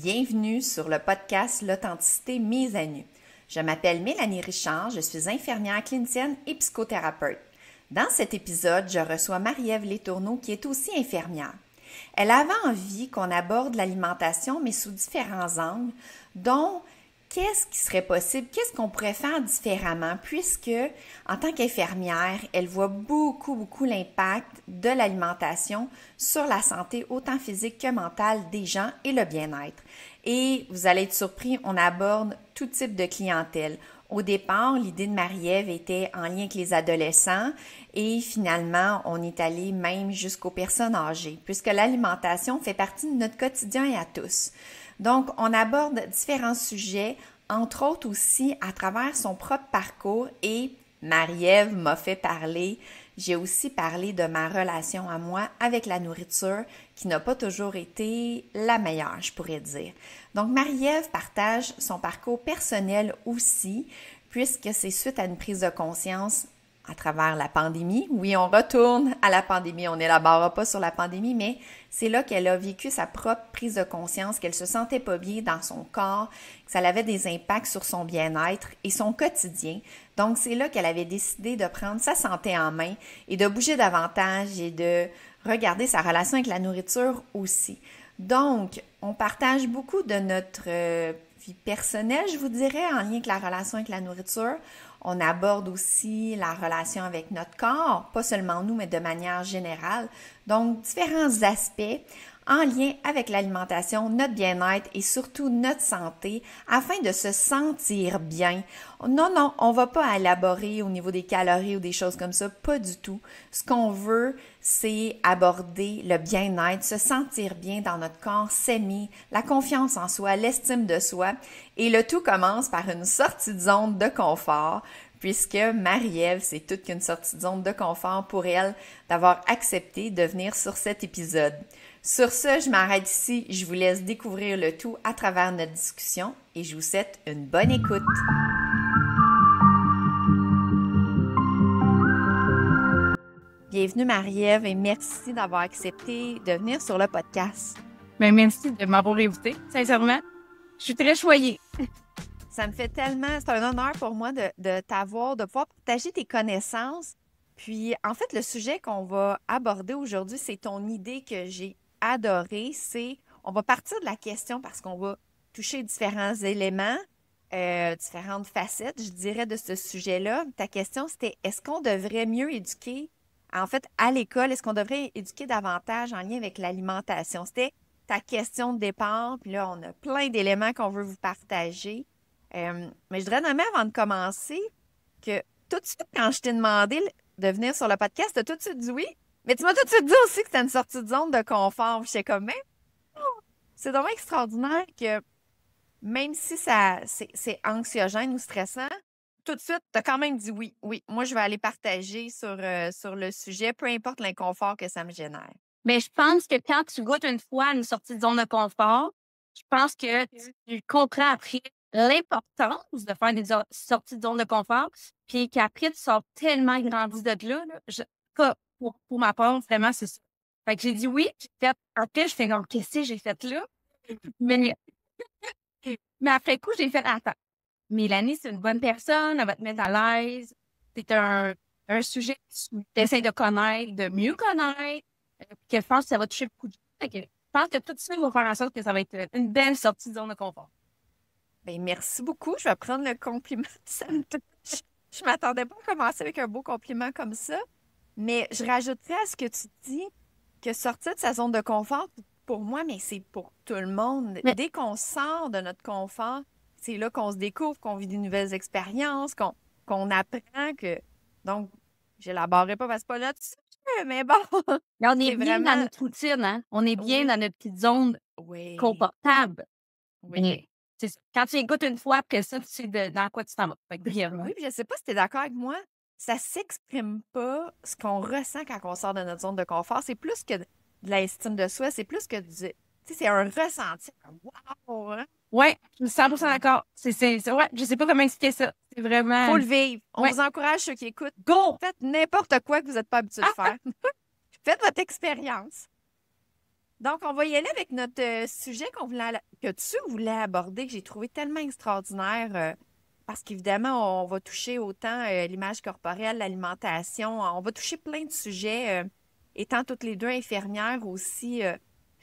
Bienvenue sur le podcast L'authenticité mise à nu. Je m'appelle Mélanie Richard, je suis infirmière clinicienne et psychothérapeute. Dans cet épisode, je reçois Marie-Ève Letourneau qui est aussi infirmière. Elle avait envie qu'on aborde l'alimentation, mais sous différents angles, dont qu'est-ce qui serait possible, qu'est-ce qu'on pourrait faire différemment, puisque en tant qu'infirmière, elle voit beaucoup l'impact de l'alimentation sur la santé, autant physique que mentale des gens et le bien-être. Et vous allez être surpris, on aborde tout type de clientèle. Au départ, l'idée de Marie-Ève était en lien avec les adolescents et finalement, on est allé même jusqu'aux personnes âgées, puisque l'alimentation fait partie de notre quotidien et à tous. Donc, on aborde différents sujets, entre autres aussi à travers son propre parcours et Marie-Ève m'a fait parler. J'ai aussi parlé de ma relation à moi avec la nourriture qui n'a pas toujours été la meilleure, je pourrais dire. Donc, Marie-Ève partage son parcours personnel aussi, puisque c'est suite à une prise de conscience à travers la pandémie. Oui, on retourne à la pandémie, on n'élaborera pas sur la pandémie, mais c'est là qu'elle a vécu sa propre prise de conscience, qu'elle se sentait pas bien dans son corps, que ça avait des impacts sur son bien-être et son quotidien. Donc, c'est là qu'elle avait décidé de prendre sa santé en main et de bouger davantage et de regarder sa relation avec la nourriture aussi. Donc, on partage beaucoup de notre vie personnelle, je vous dirais, en lien avec la relation avec la nourriture. On aborde aussi la relation avec notre corps, pas seulement nous, mais de manière générale. Donc, différents aspects en lien avec l'alimentation, notre bien-être et surtout notre santé afin de se sentir bien. Non, on va pas élaborer au niveau des calories ou des choses comme ça, pas du tout. Ce qu'on veut, c'est aborder le bien-être, se sentir bien dans notre corps, s'aimer, la confiance en soi, l'estime de soi. Et le tout commence par une sortie de zone de confort, puisque Marie-Ève, c'est toute qu'une sortie de zone de confort pour elle d'avoir accepté de venir sur cet épisode. Sur ce, je m'arrête ici. Je vous laisse découvrir le tout à travers notre discussion et je vous souhaite une bonne écoute. Bienvenue Marie-Ève et merci d'avoir accepté de venir sur le podcast. Ben, merci de m'avoir invité, sincèrement. Je suis très choyée. Ça me fait tellement, c'est un honneur pour moi de t'avoir, de pouvoir partager tes connaissances. Puis, en fait, le sujet qu'on va aborder aujourd'hui, c'est ton idée que j'ai adorée. On va partir de la question parce qu'on va toucher différents éléments, différentes facettes, je dirais, de ce sujet-là. Ta question, c'était, est-ce qu'on devrait mieux éduquer, en fait, à l'école, est-ce qu'on devrait éduquer davantage en lien avec l'alimentation? C'était ta question de départ. Puis là, on a plein d'éléments qu'on veut vous partager. Mais je voudrais nommer avant de commencer que tout de suite, quand je t'ai demandé de venir sur le podcast, tu as tout de suite dit oui. Mais tu m'as tout de suite dit aussi que c'était une sortie de zone de confort. J'étais comme, mais c'est vraiment extraordinaire que même si c'est anxiogène ou stressant, tout de suite, tu as quand même dit oui. Oui, moi, je vais aller partager sur le sujet, peu importe l'inconfort que ça me génère. Mais je pense que quand tu goûtes une fois une sortie de zone de confort, je pense que tu comprends après l'importance de faire des sorties de zone de confort, puis qu'après, tu sors tellement grandi de là. Pour ma part, vraiment, c'est ça. Fait que j'ai dit oui, après, je fais comme, qu'est-ce que j'ai fait là? Mais, mais après coup, j'ai fait, attends, Mélanie, c'est une bonne personne, elle va te mettre à l'aise. C'est un sujet que tu essaies de connaître, de mieux connaître, que je pense que ça va toucher beaucoup de gens. Fait que je pense que tout ça va faire en sorte que ça va être une belle sortie de zone de confort. Bien, merci beaucoup. Je vais prendre le compliment. Ça me touche. Je m'attendais pas à commencer avec un beau compliment comme ça. Mais je rajouterais à ce que tu dis que sortir de sa zone de confort, pour moi, mais c'est pour tout le monde. Mais- Dès qu'on sort de notre confort, c'est là qu'on se découvre, qu'on vit des nouvelles expériences, qu'on apprend que... Donc, j'élaborerai pas parce que c'est pas là-dessus, mais bon, Mais on est c'est bien vraiment... dans notre routine, hein? On est bien Oui, dans notre petite zone oui, confortable. oui. Mais c'est ça. Quand tu écoutes une fois, après ça, tu sais dans quoi tu t'en vas. Fait que brièvement. Oui, puis je sais pas si tu es d'accord avec moi, ça s'exprime pas ce qu'on ressent quand on sort de notre zone de confort. C'est plus que de l'estime de soi, c'est plus que du... Tu sais, c'est un ressenti. Un wow! Hein? Ouais, je suis 100% d'accord. Ouais, je sais pas comment expliquer ça. C'est vraiment. Faut le vivre. On Ouais. vous encourage, ceux qui écoutent. Go! Faites n'importe quoi que vous n'êtes pas habitué de faire. Faites votre expérience. Donc, on va y aller avec notre sujet que tu voulais aborder, que j'ai trouvé tellement extraordinaire, parce qu'évidemment, on va toucher autant l'image corporelle, l'alimentation, on va toucher plein de sujets. Étant toutes les deux infirmières aussi,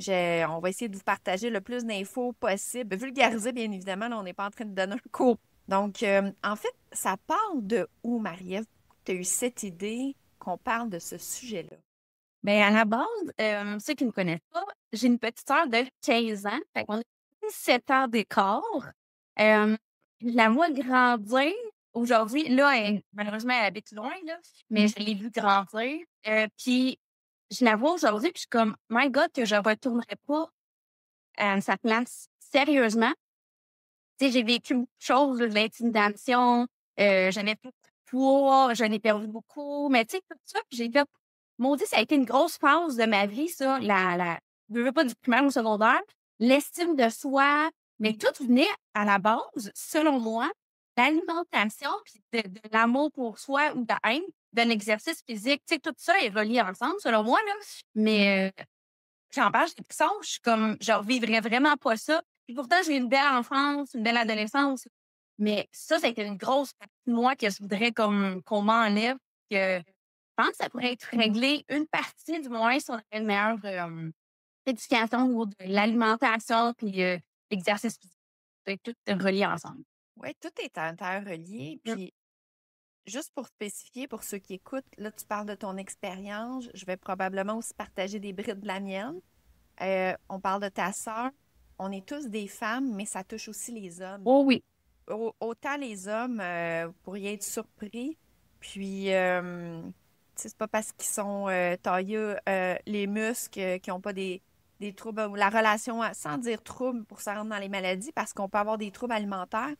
on va essayer de vous partager le plus d'infos possible, vulgariser bien évidemment, là, on n'est pas en train de donner un cours. Donc, en fait, ça part de où, Marie-Ève? Tu as eu cette idée qu'on parle de ce sujet-là? Ben à la base, ceux qui ne me connaissent pas, j'ai une petite sœur de 15 ans. Fait qu'on a 7 ans d'écart. Hem, je la vois grandir aujourd'hui. Là, malheureusement, elle habite loin, là, mais je l'ai vue grandir. Puis je la vois aujourd'hui, puis je suis comme: «My God, que je ne retournerai pas à sa place». Sérieusement, tu sais, j'ai vécu beaucoup de choses, là, de l'intimidation, j'avais plus de poids, j'en ai perdu beaucoup, mais tu sais, tout ça, puis j'ai fait: «Maudit, ça a été une grosse phase de ma vie ça, la veux pas, du primaire au secondaire». L'estime de soi, mais tout venait à la base, selon moi, l'alimentation puis de l'amour pour soi ou de la haine, d'un exercice physique. Tu sais, tout ça est relié ensemble, selon moi, là, mais j'en parle, j'ai des frissons, je suis comme je revivrais vraiment pas ça. Puis pourtant, j'ai eu une belle enfance, une belle adolescence, mais ça a été une grosse partie de moi que je voudrais comme qu'on m'enlève, que je pense que ça pourrait être réglé une partie du moins si on avait une meilleure, éducation au niveau de l'alimentation puis, l'exercice physique. C'est tout relié ensemble. Oui, tout est interrelié. Mmh. Puis, juste pour spécifier, pour ceux qui écoutent, là, tu parles de ton expérience. Je vais probablement aussi partager des brides de la mienne. On parle de ta sœur. On est tous des femmes, mais ça touche aussi les hommes. Oh oui. Autant les hommes, vous pourriez être surpris. Puis, tu sais, c'est pas parce qu'ils sont taillés les muscles qui n'ont pas des troubles, ou la relation, sans dire troubles pour ça rendre dans les maladies, parce qu'on peut avoir des troubles alimentaires.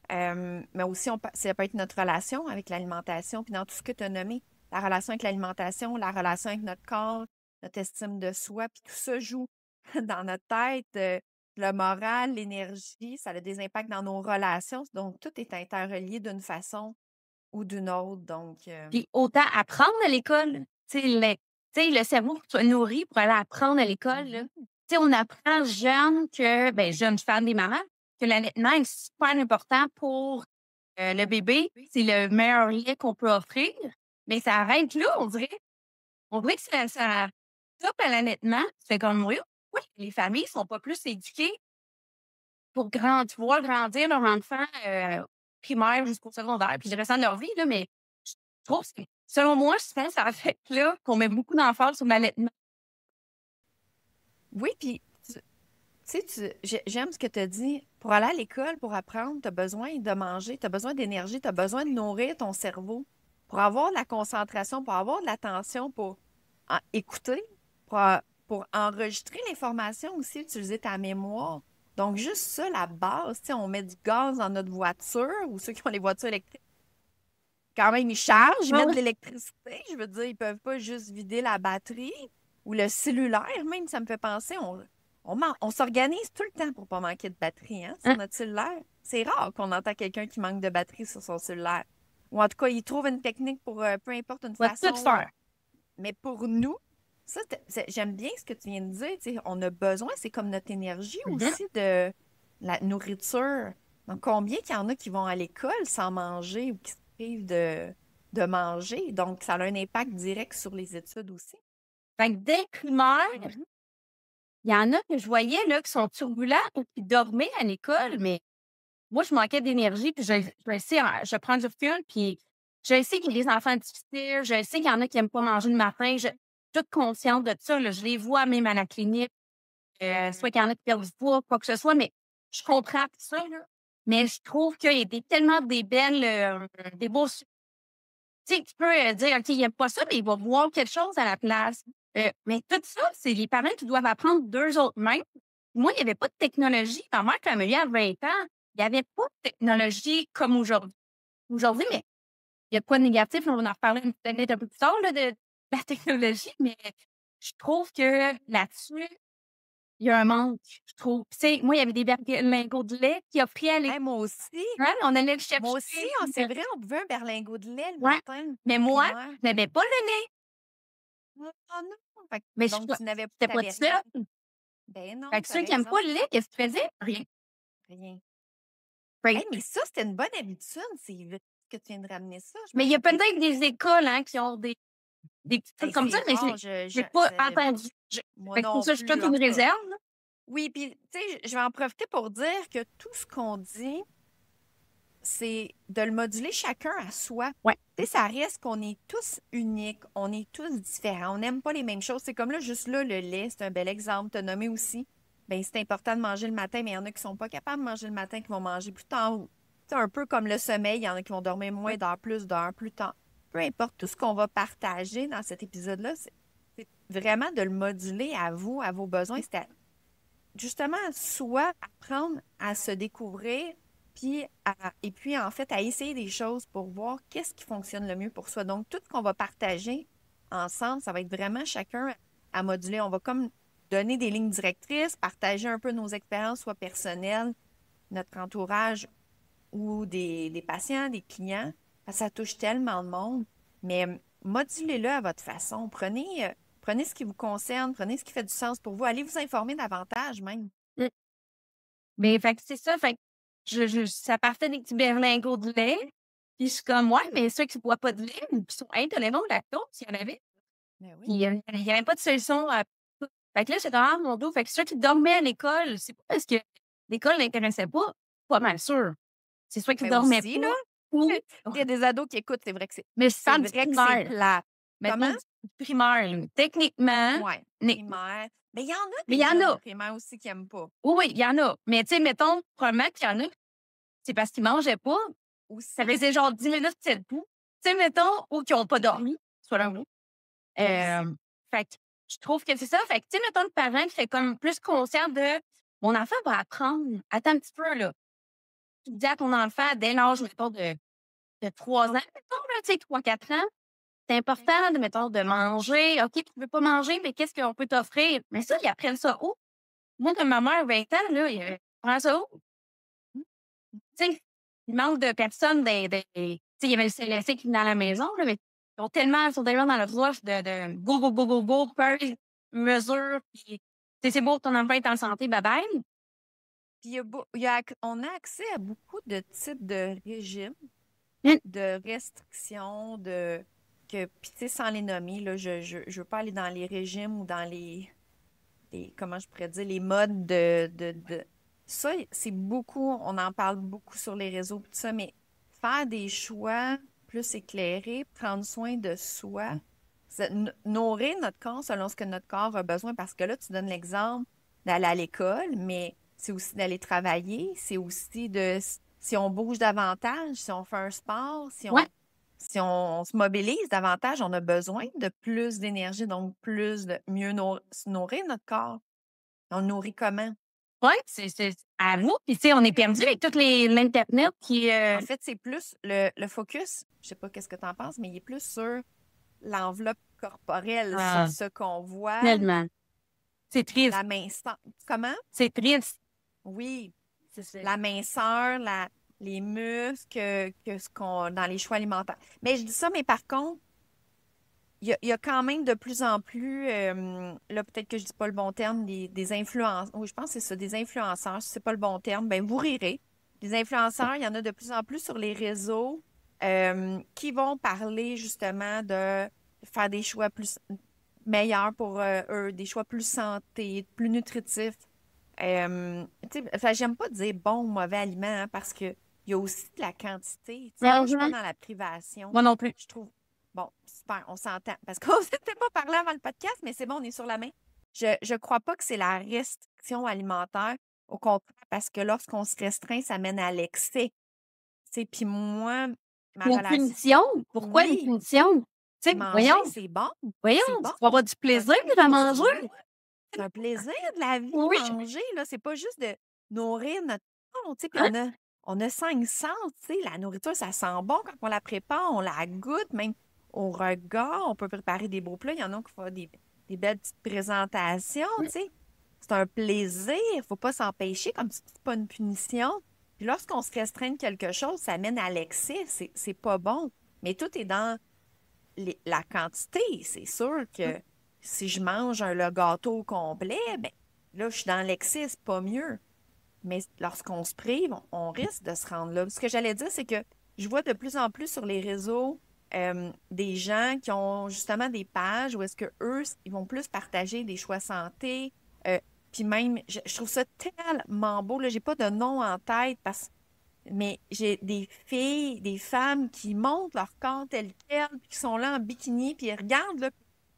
Mais aussi, ça peut être notre relation avec l'alimentation, puis dans tout ce que tu as nommé, la relation avec l'alimentation, la relation avec notre corps, notre estime de soi, puis tout ça joue dans notre tête, le moral, l'énergie, ça a des impacts dans nos relations. Donc, tout est interrelié d'une façon ou d'une autre. Donc, Puis autant apprendre à l'école, le cerveau faut qu'il soit nourri pour aller apprendre à l'école, là. Mhm. Tu sais, on apprend jeune que, ben, jeune femme des mamans, que l'allaitement est super important pour, le bébé. C'est le meilleur lait qu'on peut offrir, mais ça arrête là, on dirait. On dirait que ça stoppe à l'allaitement. C'est comme: oui, les familles sont pas plus éduquées pour voir grandir leur enfant, primaire jusqu'au secondaire, puis le restant de leur vie, là, mais je trouve que selon moi, je pense que ça affecte là qu'on met beaucoup d'emphase sur l'allaitement. oui, puis, tu sais, j'aime ce que tu as dit. Pour aller à l'école, pour apprendre, tu as besoin de manger, tu as besoin d'énergie, tu as besoin de nourrir ton cerveau. Pour avoir de la concentration, pour avoir de l'attention, pour écouter, pour, pour enregistrer l'information aussi, utiliser ta mémoire. Donc, juste ça, la base, tu sais, on met du gaz dans notre voiture, ou ceux qui ont les voitures électriques, quand même, ils chargent, ils Ah mettent de ouais. l'électricité. Je veux dire, ils peuvent pas juste vider la batterie ou le cellulaire, même, ça me fait penser. On s'organise tout le temps pour pas manquer de batterie, hein, sur Hein, notre cellulaire. C'est rare qu'on entend quelqu'un qui manque de batterie sur son cellulaire. Ou en tout cas, il trouve une technique pour, peu importe, une on va tout façon. faire. Mais pour nous, ça, j'aime bien ce que tu viens de dire. Tu sais, on a besoin, c'est comme notre énergie Mhm. aussi, de la nourriture. Donc, combien qu'il y en a qui vont à l'école sans manger ou qui se privent de manger? Donc, ça a un impact direct sur les études aussi. Fait que dès le primaire, il y en a que je voyais là qui sont turbulents ou qui dormaient à l'école, mais moi, je manquais d'énergie, puis je sais, je prends du recul, puis je sais qu'il y a des enfants difficiles, je sais qu'il y en a qui n'aiment pas manger le matin, je suis toute consciente de ça, là, je les vois même à la clinique, soit qu'il y en a qui perdent du poids, quoi que ce soit, mais je comprends tout ça, là. Mais je trouve qu'il y a tellement des belles, des beaux tu sais, tu peux, dire: «OK, il aime pas ça», mais il va voir quelque chose à la place. Mais tout ça, c'est les parents qui doivent apprendre d'eux autres mêmes. Moi, il y avait pas de technologie. Ma mère, quand elle m'a eu à 20 ans, il y avait pas de technologie comme aujourd'hui, mais il y a de quoi de négatif, on va en reparler peut-être un peu plus tard là, de la technologie, mais je trouve que là-dessus, il y a un manque, je trouve. Tu sais, moi, il y avait des lingots de lait qui offraient à l'école. Hey, moi aussi, On allait le moi aussi, chercher. c'est vrai, on buvait un berlingot de lait le Ouais, matin mais au moi, primaire. je n'avais pas le lait. Ah non! Fait Mais donc, tu n'avais, j'étais pas t'avais toute rien. seule. Ben non, Fait que t'as ceux qui n'aiment raison. pas le lait, qu'est-ce que tu faisais? Rien. Rien. Fait Hey, que- mais ça, c'était une bonne habitude. C'est vite que tu viens de ramener ça. Je mais me il y a rappelle. peut-être des écoles hein, qui ont des petits trucs Hey, comme ça, c'est mais rare. j'ai pas entendu. Moi Fait que pour non ça, je suis toute plus, en une tout cas. réserve. Là. Oui, puis, tu sais, je vais en profiter pour dire que tout ce qu'on dit, c'est de le moduler chacun à soi. Ouais. Tu sais, ça reste qu'on est tous uniques, on est tous différents, on n'aime pas les mêmes choses. C'est comme là, juste là, le lait, c'est un bel exemple. Tu as nommé aussi, ben c'est important de manger le matin, mais il y en a qui sont pas capables de manger le matin, qui vont manger plus tard. C'est un peu comme le sommeil, il y en a qui vont dormir moins d'heures, plus d'heures, plus tard. Peu importe, tout ce qu'on va partager dans cet épisode-là, c'est vraiment de le moduler à vous, à vos besoins. Justement, soit apprendre à se découvrir, et puis en fait, à essayer des choses pour voir qu'est-ce qui fonctionne le mieux pour soi. Donc, tout ce qu'on va partager ensemble, ça va être vraiment chacun à moduler. On va comme donner des lignes directrices, partager un peu nos expériences, soit personnelles, notre entourage ou des patients, des clients. Parce que ça touche tellement de monde. Mais modulez-le à votre façon. Prenez ce qui vous concerne, prenez ce qui fait du sens pour vous. Allez vous informer davantage même. Mm. Mais fait que c'est ça. Fait que ça partait des petits berlingots de lait. Puis je suis comme, ouais, mais ceux qui ne boivent pas de lait, qui sont intolérants au lactose, il y en avait. Ben oui. Puis il n'y avait pas de solution à tout. Fait que là, c'est dans mon dos. Fait que ceux qui dormaient à l'école, c'est pas parce que l'école l'intéressait pas mal sûr. C'est soit qu'ils Mais dormaient aussi, pas là, ou. il y a des ados qui écoutent, c'est vrai que Mais je c'est parle du vrai que c'est primaire. plate. Mettons Comment? du primaire. Là. Techniquement, Oui, mais primaire. Mais il y en a il des y en jeunes de a. primaire aussi qui n'aiment pas. Oui, il y en a. Mais tu sais, mettons, probablement qu'il y en a, c'est parce qu'ils mangeaient pas. Aussi. Ça faisait genre 10 minutes qu'ils étaient debout. Tu sais, mettons, ou qui n'ont pas dormi, soit l'un ou l'autre. Fait que je trouve que c'est ça. Fait que, tu sais, mettons, le parent qui fait comme plus conscient de mon enfant va apprendre. Attends un petit peu, là. Tu dis à ton enfant, dès l'âge, mettons, de 3 ans, mettons, là, tu sais, 3, 4 ans, c'est important, de, mettons, de manger. OK, tu ne veux pas manger, mais qu'est-ce qu'on peut t'offrir? Mais ça, ils apprennent ça où? Moi, comme ma mère, 20 ans, là, il prend ça où? Tu sais, il manque de personnes. Tu sais, il y avait le CLSC qui venait à la maison, là, mais ils sont tellement dans le rush de go, go, go, go, go, peur, mesure, puis tu sais, c'est beau, ton enfant est en santé, bye bye. Puis on a accès à beaucoup de types de régimes, Mm. de restrictions, puis tu sais, sans les nommer, là, je veux pas aller dans les régimes ou dans comment je pourrais dire, les modes Ça, c'est beaucoup, on en parle beaucoup sur les réseaux, tout ça, mais faire des choix plus éclairés, prendre soin de soi, nourrir notre corps selon ce que notre corps a besoin, parce que là, tu donnes l'exemple d'aller à l'école, mais c'est aussi d'aller travailler, c'est aussi si on bouge davantage, si on fait un sport, Ouais. si on se mobilise davantage, on a besoin de plus d'énergie, donc mieux se nourrir notre corps. On le nourrit comment? Oui, c'est à vous. Puis, tu sais, on est perdu avec toute l'Internet qui. En fait, c'est plus le focus, je sais pas qu'est-ce que tu en penses, mais il est plus sur l'enveloppe corporelle, sur ce qu'on voit. Tellement. C'est triste. La minceur. Comment? C'est triste. Oui. La minceur, les muscles, dans les choix alimentaires. Mais je dis ça, mais par contre, il y a quand même de plus en plus, là, peut-être que je dis pas le bon terme, des influenceurs. Oui, je pense que c'est ça, des influenceurs. Si c'est pas le bon terme, ben vous rirez. Les influenceurs, il y en a de plus en plus sur les réseaux qui vont parler justement de faire des choix plus meilleurs pour eux, des choix plus santé, plus nutritifs. J'aime pas dire bon ou mauvais aliment hein, parce qu'il y a aussi de la quantité. Moi, je suis pas dans la privation. Moi non plus. Je trouve. Bon, super, on s'entend. Parce qu'on ne s'était pas parlé avant le podcast, mais c'est bon, on est sur la main. Je crois pas que c'est la restriction alimentaire. Au contraire, parce que lorsqu'on se restreint, ça mène à l'excès. Puis moi, ma Une relation. punition? Pourquoi une punition? Tu sais, Manger, voyons. c'est bon. Voyons, C'est bon. tu vas avoir du plaisir de manger. C'est un plaisir de la vie, Oui. manger. Là. C'est pas juste de nourrir notre corps. Puis Hein? on a 5 sens. La nourriture, ça sent bon quand on la prépare. On la goûte, même au regard. On peut préparer des beaux plats. Il y en a qui font des belles petites présentations. C'est un plaisir. Il ne faut pas s'empêcher. Comme tu dis, c'est pas une punition. Puis lorsqu'on se restreint de quelque chose, ça mène à l'excès. C'est pas bon. Mais tout est dans la quantité. C'est sûr que si je mange le gâteau au complet, ben, Là, je suis dans l'excès, c'est pas mieux. Mais lorsqu'on se prive, on risque de se rendre là. Ce que j'allais dire, c'est que je vois de plus en plus sur les réseaux des gens qui ont justement des pages où est-ce que eux, ils vont plus partager des choix santé. Puis même, je trouve ça tellement beau. Là, j'ai pas de nom en tête mais j'ai des filles, des femmes qui montrent leur corps tel quel, puis qui sont là en bikini, puis ils regardent, là,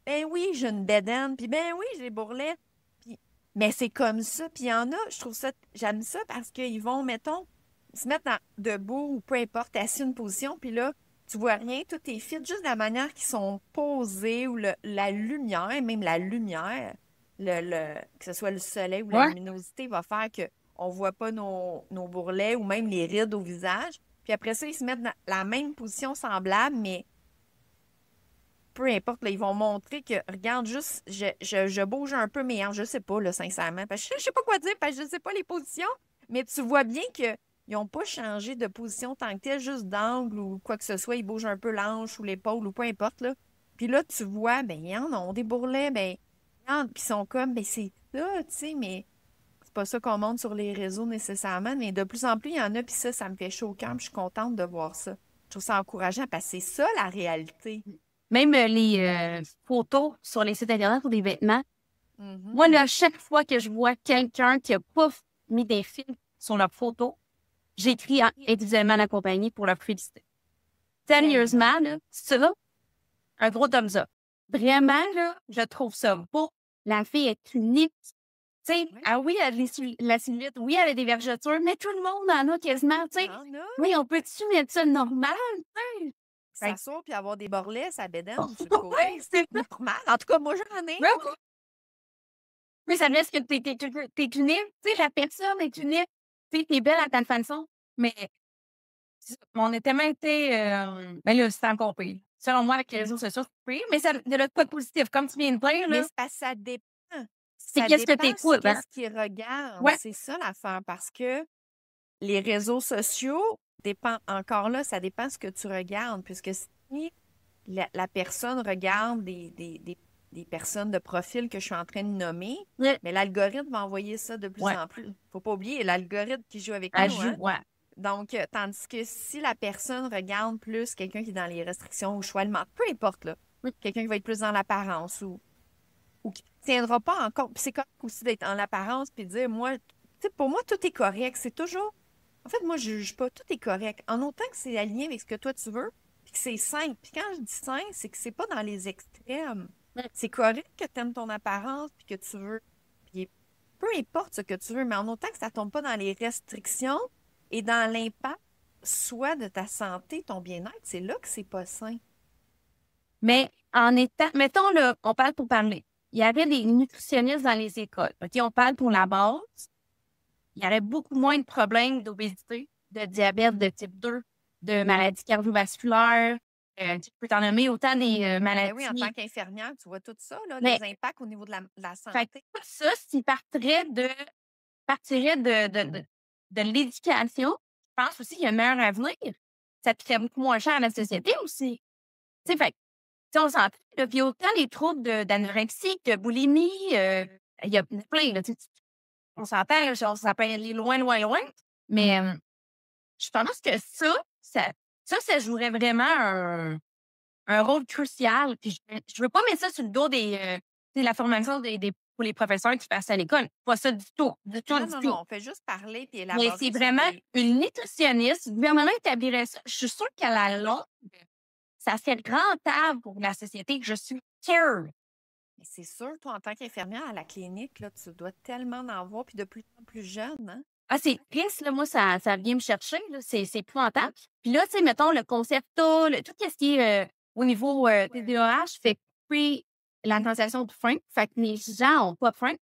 ben oui, j'ai une bédaine, puis ben oui, j'ai des bourrelets. Puis... Mais c'est comme ça. Puis il y en a, je trouve ça, j'aime ça parce qu'ils vont, mettons, se mettre debout ou peu importe, assis une position, puis là, tu vois rien, tout est fit, juste de la manière qu'ils sont posés ou la lumière, même la lumière, que ce soit le soleil ou la Ouais. luminosité va faire que on voit pas nos bourrelets ou même les rides au visage. Puis après ça, ils se mettent dans la même position semblable, mais peu importe, là, ils vont montrer que, regarde, juste, je bouge un peu mes hanches, je sais pas, là, sincèrement, parce que je sais pas quoi dire, parce que je sais pas les positions, mais tu vois bien qu'ils n'ont pas changé de position tant que tel, juste d'angle ou quoi que ce soit, ils bougent un peu l'hanche ou l'épaule ou peu importe, là. Puis là, tu vois, ben, il y en a des bourrelets, ben, puis ils sont comme, ben, c'est ça, tu sais, mais c'est pas ça qu'on montre sur les réseaux nécessairement, mais de plus en plus, il y en a, puis ça me fait chaud au cœur, puis je suis contente de voir ça. Je trouve ça encourageant, parce que c'est ça, la réalité. Même les photos sur les sites Internet pour des vêtements. Moi, Mhm. là, chaque fois que je vois quelqu'un qui a pas mis des films sur leur photo, j'écris individuellement à la compagnie pour leur féliciter. Tellement. Sérieusement, là, ça, un gros thumbs up. Vraiment, là, je trouve ça beau. La fille est unique. Tu sais, Oui, ah oui, elle a la cellulite, oui, elle a des vergetures, mais tout le monde en a quasiment, tu il y sais. en a. Oui, on peut-tu mettre ça normal, tu sais? Fait que, S'asseoir puis avoir des borlets, ça bédaine sur le ouais, côté. c'est ça. Normal. En tout cas, moi, j'en ai. Ouais. Mais ça laisse que t'es unique, tu sais, la personne est unique. Tu sais, t'es belle à ta façon, mais on a tellement été, ben là, c'est encore pire. Selon moi, avec les réseaux sociaux, c'est pire, mais ça ne l'autre pas de positif. Comme tu viens de dire, Mais là, c'est parce que ça dépend. c'est Ça qu'est-ce que dépend sur t'écoutes, hein? qu'est-ce qu'ils regardent. Ouais. C'est ça l'affaire. Parce que les réseaux sociaux dépend encore là, ça dépend ce que tu regardes. Puisque si la personne regarde des personnes de profil que je suis en train de nommer, Ouais. mais l'algorithme va envoyer ça de plus Ouais. en plus. Faut pas oublier l'algorithme qui joue avec Elle nous, joue, hein? ouais. Donc, tandis que si la personne regarde plus quelqu'un qui est dans les restrictions ou choix alimentaire, peu importe, là, Oui. quelqu'un qui va être plus dans l'apparence ou qui ne tiendra pas en compte. Puis c'est correct aussi d'être en apparence puis de dire, moi, tu sais, pour moi, tout est correct. C'est toujours. En fait, moi, je ne juge pas. Tout est correct. En autant que c'est aligné avec ce que toi, tu veux, puis que c'est simple. Puis quand je dis simple, c'est que c'est pas dans les extrêmes. Ouais. C'est correct que tu aimes ton apparence puis que tu veux. Puis peu importe ce que tu veux, mais en autant que ça tombe pas dans les restrictions et dans l'impact, soit de ta santé, ton bien-être, c'est là que c'est pas sain. Mais en étant, mettons, là, on parle pour parler. Il y avait des nutritionnistes dans les écoles. OK, on parle pour la base. Il y aurait beaucoup moins de problèmes d'obésité, de diabète de type 2, de maladies cardiovasculaires. Tu peux t'en nommer autant des Ben oui, en tant maladies. qu'infirmière, tu vois tout ça, là, Mais, les impacts au niveau de la fait que santé. ça, s'il partirait de l'éducation, je pense aussi qu'il y a un meilleur avenir. Ça te fait beaucoup moins cher à la société aussi. Tu sais, fait que, tu sais, on s'entend, là, puis autant les troubles d'anorexie, de boulimie, il y a plein, là, tu sais, on s'entend, là, genre, ça peut aller loin, loin, loin. Mais je pense que ça jouerait vraiment un rôle crucial. Puis je veux pas mettre ça sur le dos tu sais, la formation pour les professeurs qui passent à l'école. Pas ça du tout, du tout, Non, du non, tout. non, on fait juste parler puis Mais c'est élaborer sur vraiment des. une nutritionniste. Le gouvernement établirait ça. Je suis sûre qu'à la longue, ça serait rentable pour la société. Je suis sûre. Mais c'est sûr, toi, en tant qu'infirmière à la clinique, là, tu dois tellement en voir, puis de plus en plus jeune, hein? Ah, c'est triste, là. Moi, ça vient me chercher, là. C'est épouvantable. Puis là, tu sais, mettons, le concerto, tout ce qui est au niveau TDAH fait couper la sensation de faim. Fait que les gens n'ont pas faim.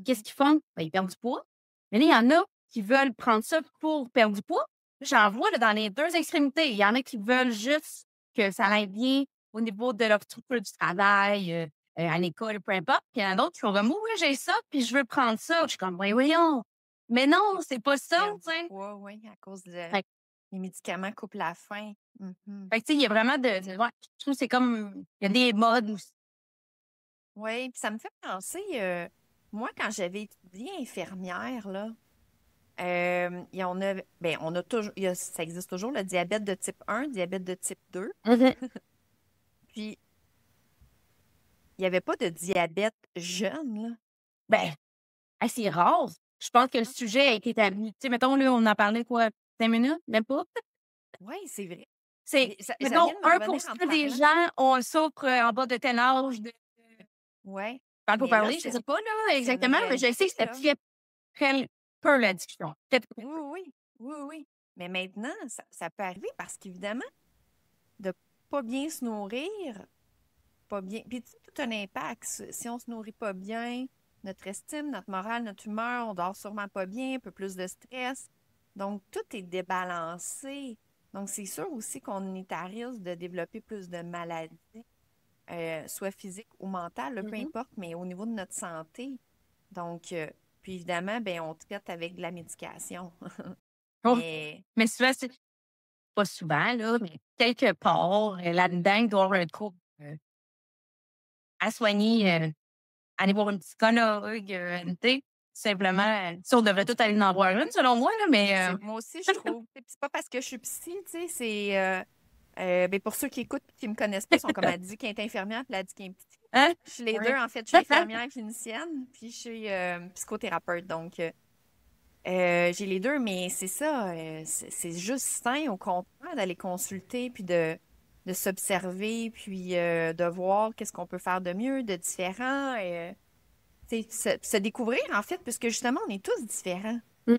Qu'est-ce qu'ils font? Ben, ils perdent du poids. Mais là, il y en a qui veulent prendre ça pour perdre du poids. J'en vois là, dans les deux extrémités. Il y en a qui veulent juste que ça aille bien au niveau de leur structure du travail, à l'école, peu importe. Puis il y en a d'autres qui vont comme, oui, j'ai ça, puis je veux prendre ça. Je suis comme, oui, voyons. Mais non, c'est pas ça, Perdre tu du sais. poids, oui, à cause Fait, les médicaments coupent la faim. Mhm. fait que, tu sais, il y a vraiment ouais, je trouve que c'est comme, il y a des modes aussi. Oui, puis ça me fait penser, Moi, quand j'avais étudié infirmière, là, on a toujours, ça existe toujours, le diabète de type 1, diabète de type 2. Mhm. Puis, il n'y avait pas de diabète jeune, là. Ben, c'est rare. Je pense que le sujet a été établi. Tu sais, mettons, là, on en parlait quoi, 5 minutes? Même pas? Oui, c'est vrai. C'est, Ça mettons, vient de me revenir en te 1% des parlant. gens ont souffrent en bas de tel âge. Oui. Parle pour Mais là, parler, je ne sais pas là, c'est une exactement, mais je sais réalité, que c'était là. très peu la discussion. Très, très Oui, peu. oui, oui, oui. Mais maintenant, ça peut arriver parce qu'évidemment, de pas bien se nourrir, pas bien. Puis tu sais, tout un impact. Si on se nourrit pas bien, notre estime, notre morale, notre humeur, on dort sûrement pas bien, un peu plus de stress. Donc, tout est débalancé. Donc, c'est sûr aussi qu'on est à risque de développer plus de maladies, soit physiques ou mentales, là, peu Mhm. importe, mais au niveau de notre santé. Donc, puis évidemment, ben, on traite avec de la médication. Oh, Mais mais souvent, c'est pas souvent, là, mais quelque part, là-dedans, il doit y avoir un trouble à soigner, aller voir une psychologue, tu sais, simplement, ça, on devrait tout aller en voir une, selon moi, là, mais moi aussi, je trouve. Puis c'est pas parce que je suis psy, tu sais, c'est. Ben, pour ceux qui écoutent et qui me connaissent pas, ils sont comme elle dit qu'elle est infirmière, puis elle dit qu'elle est psy. hein? Je suis les deux, Ouais. en fait. Je suis infirmière clinicienne, puis je suis psychothérapeute. Donc, j'ai les deux, mais c'est ça. C'est juste sain, au contraire, d'aller consulter, puis de s'observer, puis de voir qu'est-ce qu'on peut faire de mieux, de différent. Tu sais, se découvrir, en fait, puisque justement, on est tous différents. Mm.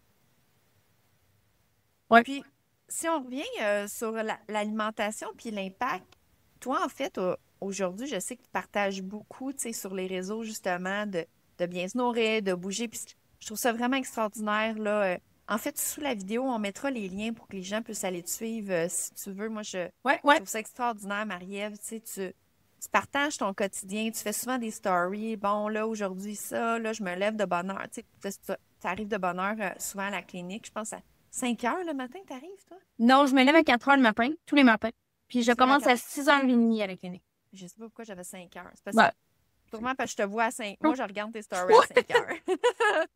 Ouais. Puis, si on revient sur l'alimentation puis l'impact, toi, en fait, aujourd'hui, je sais que tu partages beaucoup, tu sais, sur les réseaux, justement, de bien se nourrir, de bouger. Puis, je trouve ça vraiment extraordinaire, là. En fait, sous la vidéo, on mettra les liens pour que les gens puissent aller te suivre si tu veux. Moi, Ouais, je ouais. trouve ça extraordinaire, Marie-Ève. Tu sais, tu partages ton quotidien, tu fais souvent des stories. Bon, là, aujourd'hui, ça, là, je me lève de bonne heure. Tu sais, tu arrives de bonne heure souvent à la clinique. Je pense à 5 heures le matin, t'arrives, toi? Non, je me lève à 4 heures le matin, tous les matins. Puis je Tu te lèves à commence 4 à 6h30 à la clinique. Je sais pas pourquoi j'avais 5 heures. C'est Ouais. sûrement parce que je te vois à 5. Moi, je regarde tes stories à Ouais. 5 heures.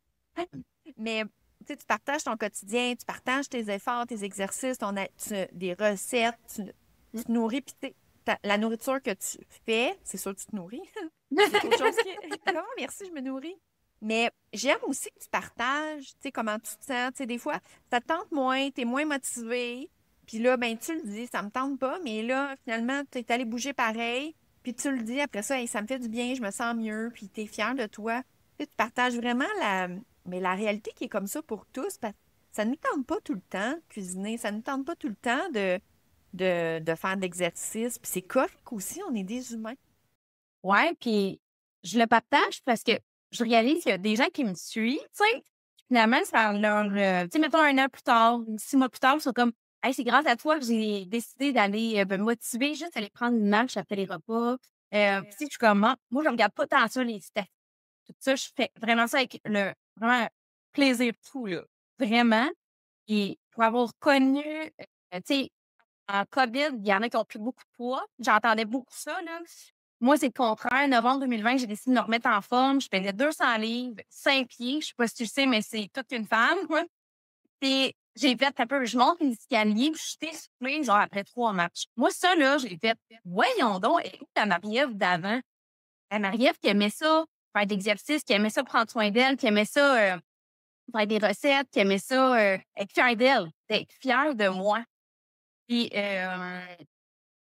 Mais tu sais, tu partages ton quotidien, tu partages tes efforts, tes exercices, des recettes, tu te nourris. Puis la nourriture que tu fais, c'est sûr que tu te nourris. C'est autre chose qui. Comment, merci, je me nourris. Mais j'aime aussi que tu partages, tu sais, comment tu te sens. Tu sais, des fois, ça te tente moins, tu es moins motivé. Puis là, ben, tu le dis, ça me tente pas. Mais là, finalement, tu es allé bouger pareil. Puis tu le dis après ça, hey, ça me fait du bien, je me sens mieux. Puis tu es fier de toi. Tu sais, tu partages vraiment la réalité qui est comme ça pour tous. Parce que ça ne nous tente pas tout le temps de cuisiner. Ça ne nous tente pas tout le temps de faire de l'exercice. Puis c'est correct aussi, on est des humains. Ouais, puis je le partage parce que je réalise qu'il y a des gens qui me suivent, tu sais. Finalement, ça leur. Tu sais, mettons 1 an plus tard, 6 mois plus tard, ils sont comme, hey, c'est grâce à toi que j'ai décidé d'aller me motiver, juste aller prendre une marche après les repas. Puis, tu sais, je suis comme, ah, moi, je regarde pas tant ça, les stats. Tout ça, je fais vraiment ça avec le vraiment plaisir fou, là. Vraiment. Et pour avoir connu, tu sais, en COVID, il y en a qui ont pris beaucoup de poids. J'entendais beaucoup ça, là. Moi, c'est le contraire. Novembre 2020, j'ai décidé de me remettre en forme. Je faisais 200 livres, 5 pieds. Je sais pas si tu le sais, mais c'est toute une femme, quoi. Puis j'ai fait un peu, je monte les escaliers, puis je suis essoufflée, genre après 3 matchs. Moi, ça, là, j'ai fait, voyons donc, écoute la Marie-Ève d'avant. La Marie-Ève qui aimait ça, faire des exercices, qui aimait ça prendre soin d'elle, qui aimait ça faire des recettes, qui aimait ça être fière d'elle, d'être fière de moi. Puis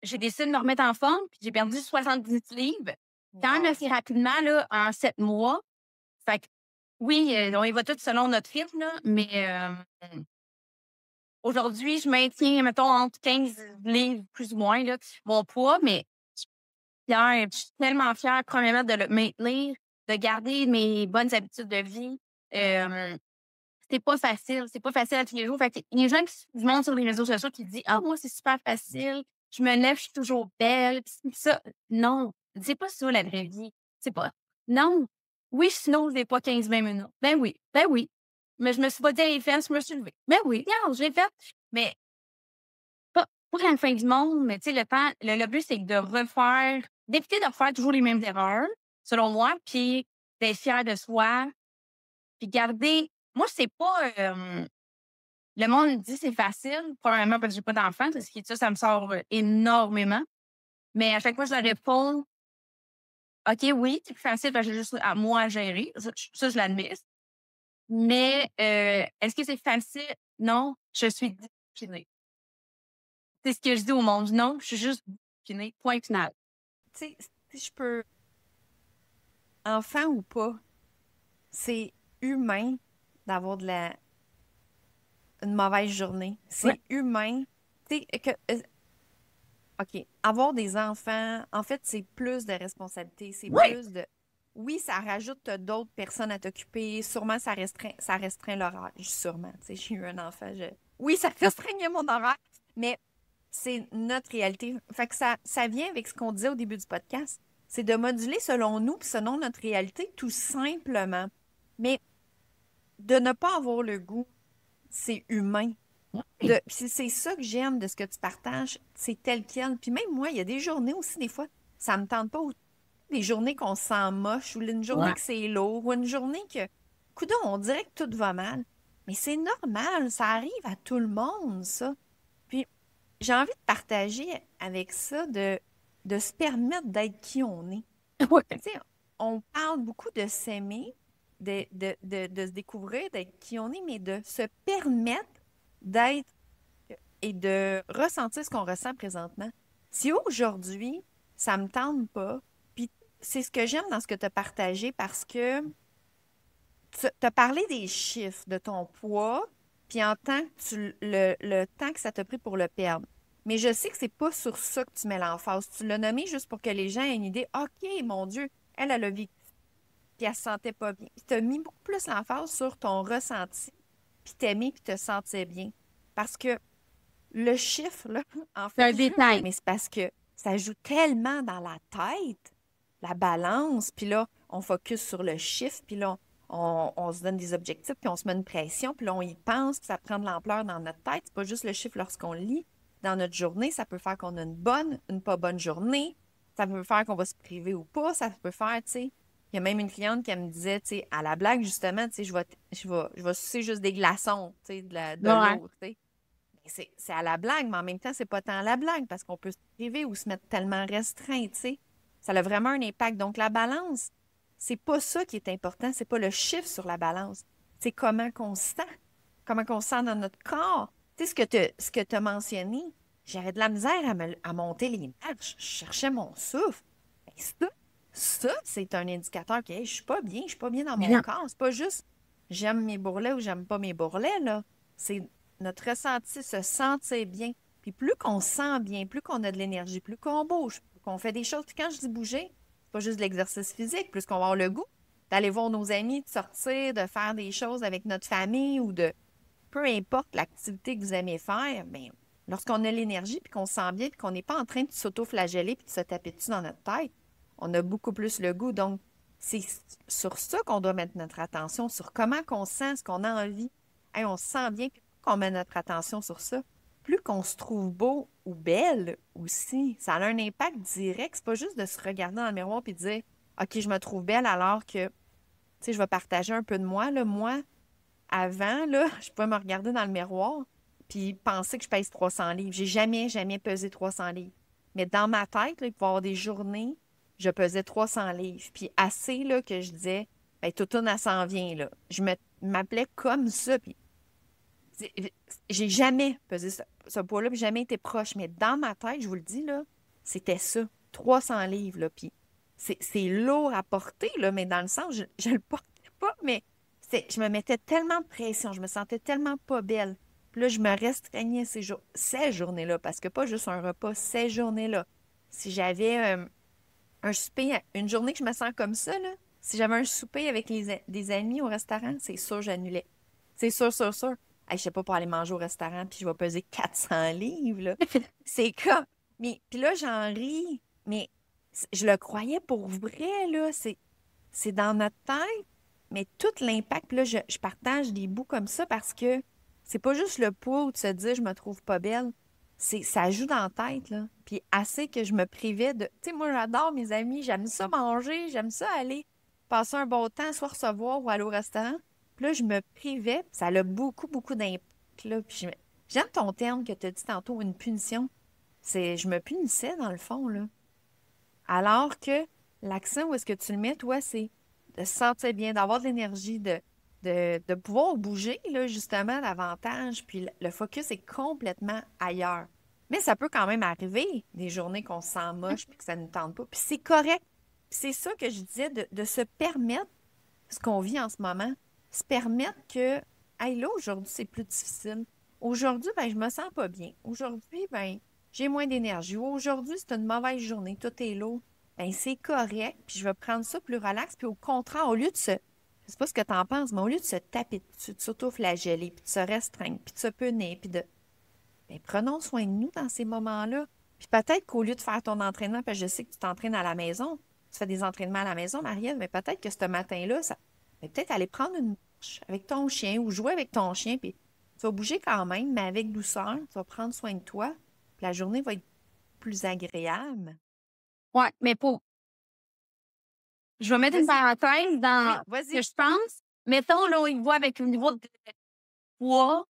j'ai décidé de me remettre en forme, puis j'ai perdu 70 livres quand même Wow. assez rapidement, là, en 7 mois. Fait que oui, on y va tout selon notre rythme, là, mais aujourd'hui, je maintiens, mettons, entre 15 livres plus ou moins, là, mon poids, mais fière, je suis tellement fière, premièrement, de le maintenir, de garder mes bonnes habitudes de vie. Euh, c'est pas facile à tous les jours. Fait que les gens qui se montrent sur les réseaux sociaux qui disent ah, moi, c'est super facile, je me lève, je suis toujours belle. Pis ça, non, c'est pas ça la vraie vie. C'est pas. Non. Oui, sinon, je n'ai pas 15-20 minutes. Ben oui. Mais je me suis pas dit à les fesses, je me suis levée. Ben oui, regarde, je l'ai fait. Mais pas à la fin du monde, mais tu sais, le but, c'est de refaire, d'éviter de refaire toujours les mêmes erreurs, selon moi, puis d'être fier de soi, puis garder moi, c'est pas, le monde dit: «C'est facile», premièrement parce que j'ai pas d'enfant, parce que ça me sort, énormément. Mais à chaque fois, je leur réponds: «OK, oui, c'est plus facile parce que j'ai juste à moi à gérer». Ça, je l'admets. Mais, est-ce que c'est facile? Non, je suis disciplinée. C'est ce que je dis au monde. Non, je suis juste disciplinée, point final. Tu sais, si je peux, enfant ou pas, c'est humain d'avoir une mauvaise journée. Ouais. C'est humain. Tu sais, OK, avoir des enfants, en fait, c'est plus de responsabilités, c'est Ouais. plus de... Oui, ça rajoute d'autres personnes à t'occuper. Sûrement, ça restreint l'horaire. Sûrement, tu sais, j'ai eu un enfant. Oui, ça restreignait mon horaire, mais c'est notre réalité. Fait que ça vient avec ce qu'on disait au début du podcast. C'est de moduler selon nous, puis selon notre réalité, tout simplement. Mais de ne pas avoir le goût, c'est humain. Puis c'est ça que j'aime de ce que tu partages, c'est tel quel. Puis même moi, il y a des journées aussi, des fois, ça me tente pas. Des journées qu'on se sent moche, ou une journée Ouais. que c'est lourd, ou une journée que, coudonc, on dirait que tout va mal. Mais c'est normal, ça arrive à tout le monde, ça. Puis j'ai envie de partager avec ça, de se permettre d'être qui on est. Ouais. Tu sais, on parle beaucoup de s'aimer, de se découvrir, d'être qui on est, mais de se permettre d'être et de ressentir ce qu'on ressent présentement. Si aujourd'hui, ça me tente pas, puis c'est ce que j'aime dans ce que tu as partagé parce que tu as parlé des chiffres, de ton poids, puis en tant que le temps que ça t'a pris pour le perdre. Mais je sais que c'est pas sur ça que tu mets l'emphase. Tu l'as nommé juste pour que les gens aient une idée. OK, mon Dieu, elle a vécu, puis elle se sentait pas bien. Puis tu as mis beaucoup plus l'emphase sur ton ressenti, puis t'aimer, puis te sentir bien. Parce que le chiffre, là, en C'est fait, un détail. mais c'est parce que ça joue tellement dans la tête, la balance, puis là, on focus sur le chiffre, puis là, on se donne des objectifs, puis on se met une pression, puis là, on y pense, puis ça prend de l'ampleur dans notre tête. C'est pas juste le chiffre lorsqu'on le lit. Dans notre journée, ça peut faire qu'on a une bonne, une pas bonne journée. Ça peut faire qu'on va se priver ou pas. Ça peut faire, tu sais. Il y a même une cliente qui me disait, tu sais, à la blague, justement, tu sais, je vais sucer juste des glaçons, tu sais, de Ouais. l'eau, tu sais. C'est à la blague, mais en même temps, c'est pas tant à la blague parce qu'on peut se priver ou se mettre tellement restreint, tu sais. Ça a vraiment un impact. Donc, la balance, c'est pas ça qui est important, c'est pas le chiffre sur la balance. C'est comment qu'on se sent dans notre corps. Tu sais, ce que tu as mentionné, j'avais de la misère à monter les marches. Je cherchais mon souffle. Ben, ça, c'est un indicateur que hey, je suis pas bien dans mon Non. corps. C'est pas juste j'aime mes bourrelets ou j'aime pas mes bourrelets, là. C'est notre ressenti, se sentir bien. Puis plus qu'on se sent bien, plus qu'on a de l'énergie, plus qu'on bouge, plus qu'on fait des choses. Puis quand je dis bouger, c'est pas juste de l'exercice physique, plus qu'on va avoir le goût d'aller voir nos amis, de sortir, de faire des choses avec notre famille ou de peu importe l'activité que vous aimez faire, bien, lorsqu'on a l'énergie puis qu'on se sent bien puis qu'on n'est pas en train de s'auto-flageller puis de se taper dessus dans notre tête, on a beaucoup plus le goût. Donc, c'est sur ça qu'on doit mettre notre attention, sur comment qu'on sent, ce qu'on a envie. Hey, on se sent bien, puis plus qu'on met notre attention sur ça, plus qu'on se trouve beau ou belle aussi. Ça a un impact direct. C'est pas juste de se regarder dans le miroir et de dire OK, je me trouve belle alors que, tu sais, je vais partager un peu de moi. Là. Moi, avant, là, je pouvais me regarder dans le miroir puis penser que je pèse 300 livres. J'ai jamais, jamais pesé 300 livres. Mais dans ma tête, là, il peut y avoir des journées, je pesais 300 livres. Puis assez là, que je disais, ben, Toutoune, elle s'en vient. Là. M'appelais comme ça. Puis j'ai jamais pesé ce poids-là, puis jamais été proche. Mais dans ma tête, je vous le dis, là, c'était ça. 300 livres, là. Puis c'est lourd à porter, là, mais dans le sens, je le portais pas, mais je me mettais tellement de pression, je me sentais tellement pas belle. Puis là, je me restreignais ces journées-là, parce que pas juste un repas, ces journées-là. Si j'avais un souper, une journée que je me sens comme ça, là, si j'avais un souper avec des amis au restaurant, c'est sûr, j'annulais. C'est sûr, sûr, sûr. Hey, je sais pas pour aller manger au restaurant, puis je vais peser 400 livres, là. C'est comme... Mais, puis là, j'en ris, mais je le croyais pour vrai, là. C'est dans notre tête, mais tout l'impact, puis là, je partage des bouts comme ça parce que c'est pas juste le poids ou de se dire je me trouve pas belle. Ça joue dans la tête, là. Puis assez que je me privais de... Tu sais, moi, j'adore mes amis, j'aime ça manger, j'aime ça aller passer un bon temps, soit recevoir ou aller au restaurant. Puis là, je me privais, puis ça a beaucoup, beaucoup d'impact, là. Puis j'aime ton terme que tu as dit tantôt, une punition. Je me punissais, dans le fond, là. Alors que l'accent, où est-ce que tu le mets, toi, c'est de se sentir bien, d'avoir de l'énergie, de pouvoir bouger, là, justement, davantage. Puis le focus est complètement ailleurs. Mais ça peut quand même arriver, des journées qu'on se sent moche puis que ça ne nous tente pas. Puis c'est correct. Puis c'est ça que je disais, de se permettre ce qu'on vit en ce moment. Se permettre que, hey, là, aujourd'hui, c'est plus difficile. Aujourd'hui, ben, je me sens pas bien. Aujourd'hui, ben, j'ai moins d'énergie. Aujourd'hui, c'est une mauvaise journée. Tout est lourd. Ben, c'est correct. Puis je vais prendre ça plus relax. Puis au contraire, au lieu de se je sais pas ce que tu en penses, mais au lieu de se taper dessus, de s'auto-flageller, puis de se restreindre, puis de se punir, puis de... Ben, prenons soin de nous dans ces moments-là. Puis peut-être qu'au lieu de faire ton entraînement, parce que je sais que tu t'entraînes à la maison, tu fais des entraînements à la maison, Marielle, mais peut-être que ce matin-là, ça... ben, peut-être aller prendre une marche avec ton chien ou jouer avec ton chien, puis tu vas bouger quand même, mais avec douceur, tu vas prendre soin de toi, puis la journée va être plus agréable. Ouais, mais je vais mettre une Vas-y. parenthèse Oui, dans ce vas-y. que je pense. Mettons, là, il voit avec le niveau de poids,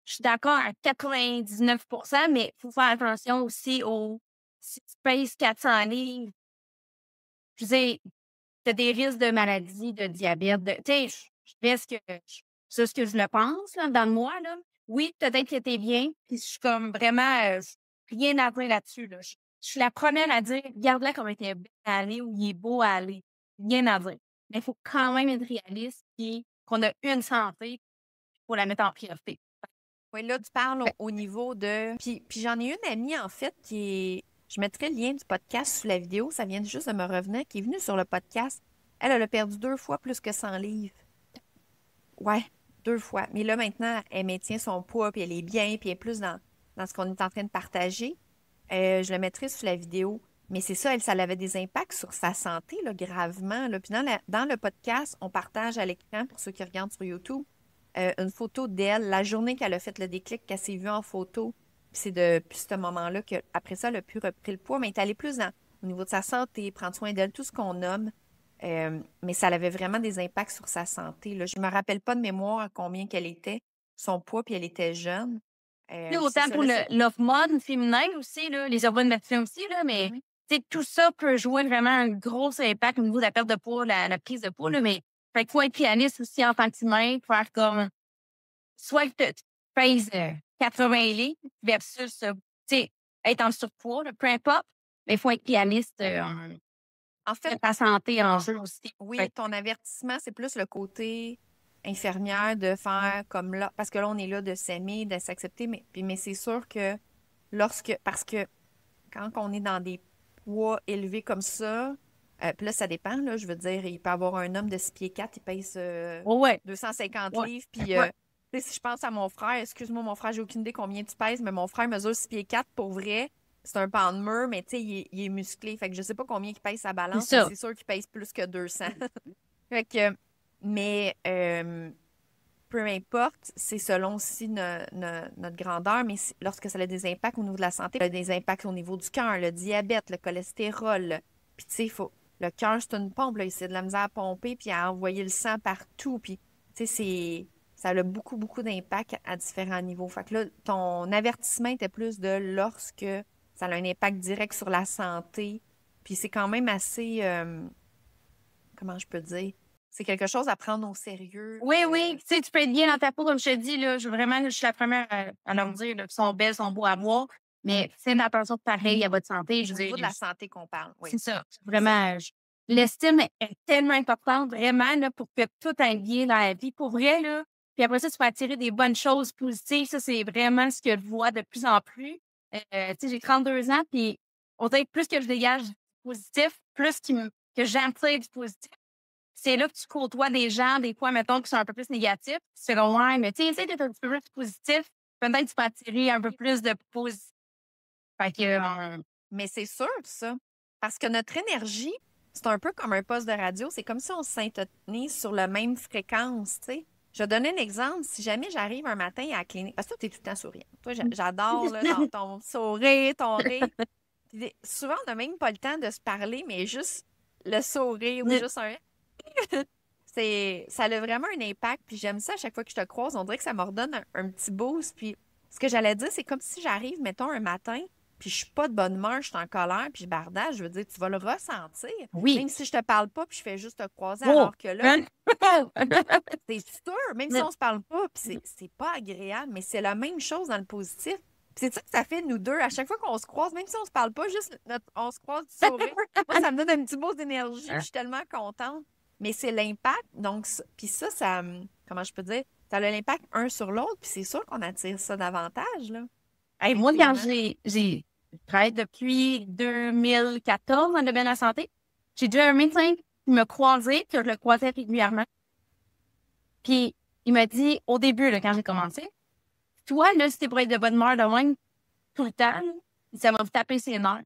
je suis d'accord à 99 mais il faut faire attention aussi si tu pèses 400 livres, je veux dire, tu as des risques de maladie, de diabète, tu sais, je fais c'est ce que je le pense, là, dans moi, là. Oui, peut-être que t'es bien, puis je suis comme vraiment, rien à dire là-dessus, là. Je suis la première à dire: «Regarde-la comme elle était belle à aller ou il est beau à aller». Rien à dire. Mais il faut quand même être réaliste, puis qu'on a une santé, il faut la mettre en priorité. Oui, là, tu parles Fait au niveau de... Puis j'en ai une amie, en fait, qui est... Je mettrai le lien du podcast sous la vidéo. Ça vient juste de me revenir, qui est venue sur le podcast. Elle a perdu 2 fois plus que 100 livres. Ouais, 2 fois. Mais là, maintenant, elle maintient son poids, puis elle est bien, puis elle est plus dans ce qu'on est en train de partager. Je le mettrai sous la vidéo. Mais c'est ça, elle, ça avait des impacts sur sa santé, là, gravement, là. Puis dans le podcast, on partage à l'écran, pour ceux qui regardent sur YouTube, une photo d'elle, la journée qu'elle a fait le déclic, qu'elle s'est vue en photo. Puis c'est depuis ce moment-là qu'après ça, elle a pu repris le poids, mais elle est allée plus au niveau de sa santé, prendre soin d'elle, tout ce qu'on nomme. Mais ça avait vraiment des impacts sur sa santé, là. Je me rappelle pas de mémoire à combien qu'elle était, son poids, puis elle était jeune. que là, Puis c'est autant ça, pour là, l'hormone féminin aussi, là, les hormones masculines aussi, là, mais Mhm. tu sais, tout ça peut jouer vraiment un gros impact au niveau de la perte de poids, la prise de poids, là, mais fait qu'il faut être réaliste aussi en tant qu'humain, faire comme soit que tu pèses 80 livres versus, tu sais, être en surpoids, là, peu importe, mais il faut être réaliste, En fait, ta santé en jeu aussi. Fait oui, ton avertissement, c'est plus le côté infirmière de faire comme là, parce que là, on est là de s'aimer, de s'accepter, mais c'est sûr que parce que quand on est dans des poids élevés comme ça, puis là, ça dépend, là, je veux dire, il peut y avoir un homme de 6 pieds 4, il pèse ouais, 250 ouais, livres, puis ouais, tu sais, si je pense à mon frère, excuse-moi, mon frère, j'ai aucune idée combien tu pèses, mais mon frère mesure 6 pieds 4 pour vrai. C'est un pan de mur, mais tu sais, il est musclé. Fait que je sais pas combien il pèse sa c'est balance, mais ça. c'est sûr qu'il pèse plus que 200. Fait que, mais peu importe, c'est selon aussi notre grandeur, mais lorsque ça a des impacts au niveau de la santé, ça a des impacts au niveau du cœur, le diabète, le cholestérol. Puis tu sais, le cœur, c'est une pompe, là, il c'est de la misère à pomper, puis à envoyer le sang partout. Puis tu sais, ça a beaucoup, beaucoup d'impact à différents niveaux. Fait que là, ton avertissement était plus de lorsque ça a un impact direct sur la santé. Puis c'est quand même assez, comment je peux dire? C'est quelque chose à prendre au sérieux. Oui, oui, tu sais, tu peux être bien dans ta peau, comme je te dis, là, je suis la première à leur dire, là, qu'ils sont belles, sont beaux à voir, mais faites attention pareil à votre santé. Je Au veux niveau de dire, la santé qu'on parle, oui. c'est ça. C'est ça. Vraiment, l'estime est tellement importante, vraiment, là, pour que tout aille bien dans la vie. Pour vrai, là. Puis après ça, tu vas attirer des bonnes choses positives. Ça, c'est vraiment ce que je vois de plus en plus. Tu sais, j'ai 32 ans, puis on dirait que plus que je dégage du positif, que j'attire du positif. C'est là que tu côtoies des gens, des fois, mettons, qui sont un peu plus négatifs. Tu fais comme, ouais, mais tu sais, essaie d'être un petit peu plus positif. Peut-être que tu peux attirer un peu plus de positif. Fait que, Mais c'est sûr, ça. Parce que notre énergie, c'est un peu comme un poste de radio. C'est comme si on se syntonise sur la même fréquence, tu sais. Je vais donner un exemple. Si jamais j'arrive un matin à la clinique, parce que toi, tu es tout le temps souriant. Toi, j'adore là, ton sourire, ton rire. Puis souvent, on n'a même pas le temps de se parler, mais juste le sourire ou juste un... Ça a vraiment un impact, puis j'aime ça à chaque fois que je te croise. On dirait que ça me redonne un petit boost. Puis ce que j'allais dire, c'est comme si j'arrive, mettons, un matin, puis je suis pas de bonne humeur, je suis en colère, puis je bardage. Je veux dire, tu vas le ressentir. Oui. Même si je te parle pas, puis je fais juste te croiser, Oh! alors que là, Hein? c'est sûr, même si on se parle pas, puis c'est pas agréable, mais c'est la même chose dans le positif. Puis c'est ça que ça fait, nous deux. À chaque fois qu'on se croise, même si on se parle pas, juste on se croise du sourire. Moi, ça me donne un petit boost d'énergie, puis je suis tellement contente. Mais c'est l'impact. Donc, puis ça, comment je peux dire, ça a l'impact un sur l'autre, puis c'est sûr qu'on attire ça davantage, là. Hey, moi, quand Effectivement. je travaille depuis 2014 dans le domaine de la santé, j'ai déjà un médecin qui me croisait, que je le croisais régulièrement. Puis, il m'a dit, au début, là, quand j'ai commencé, toi, là, si t'es pour être de bonne humeur de même, tout le temps, là, ça va vous taper ses nerfs.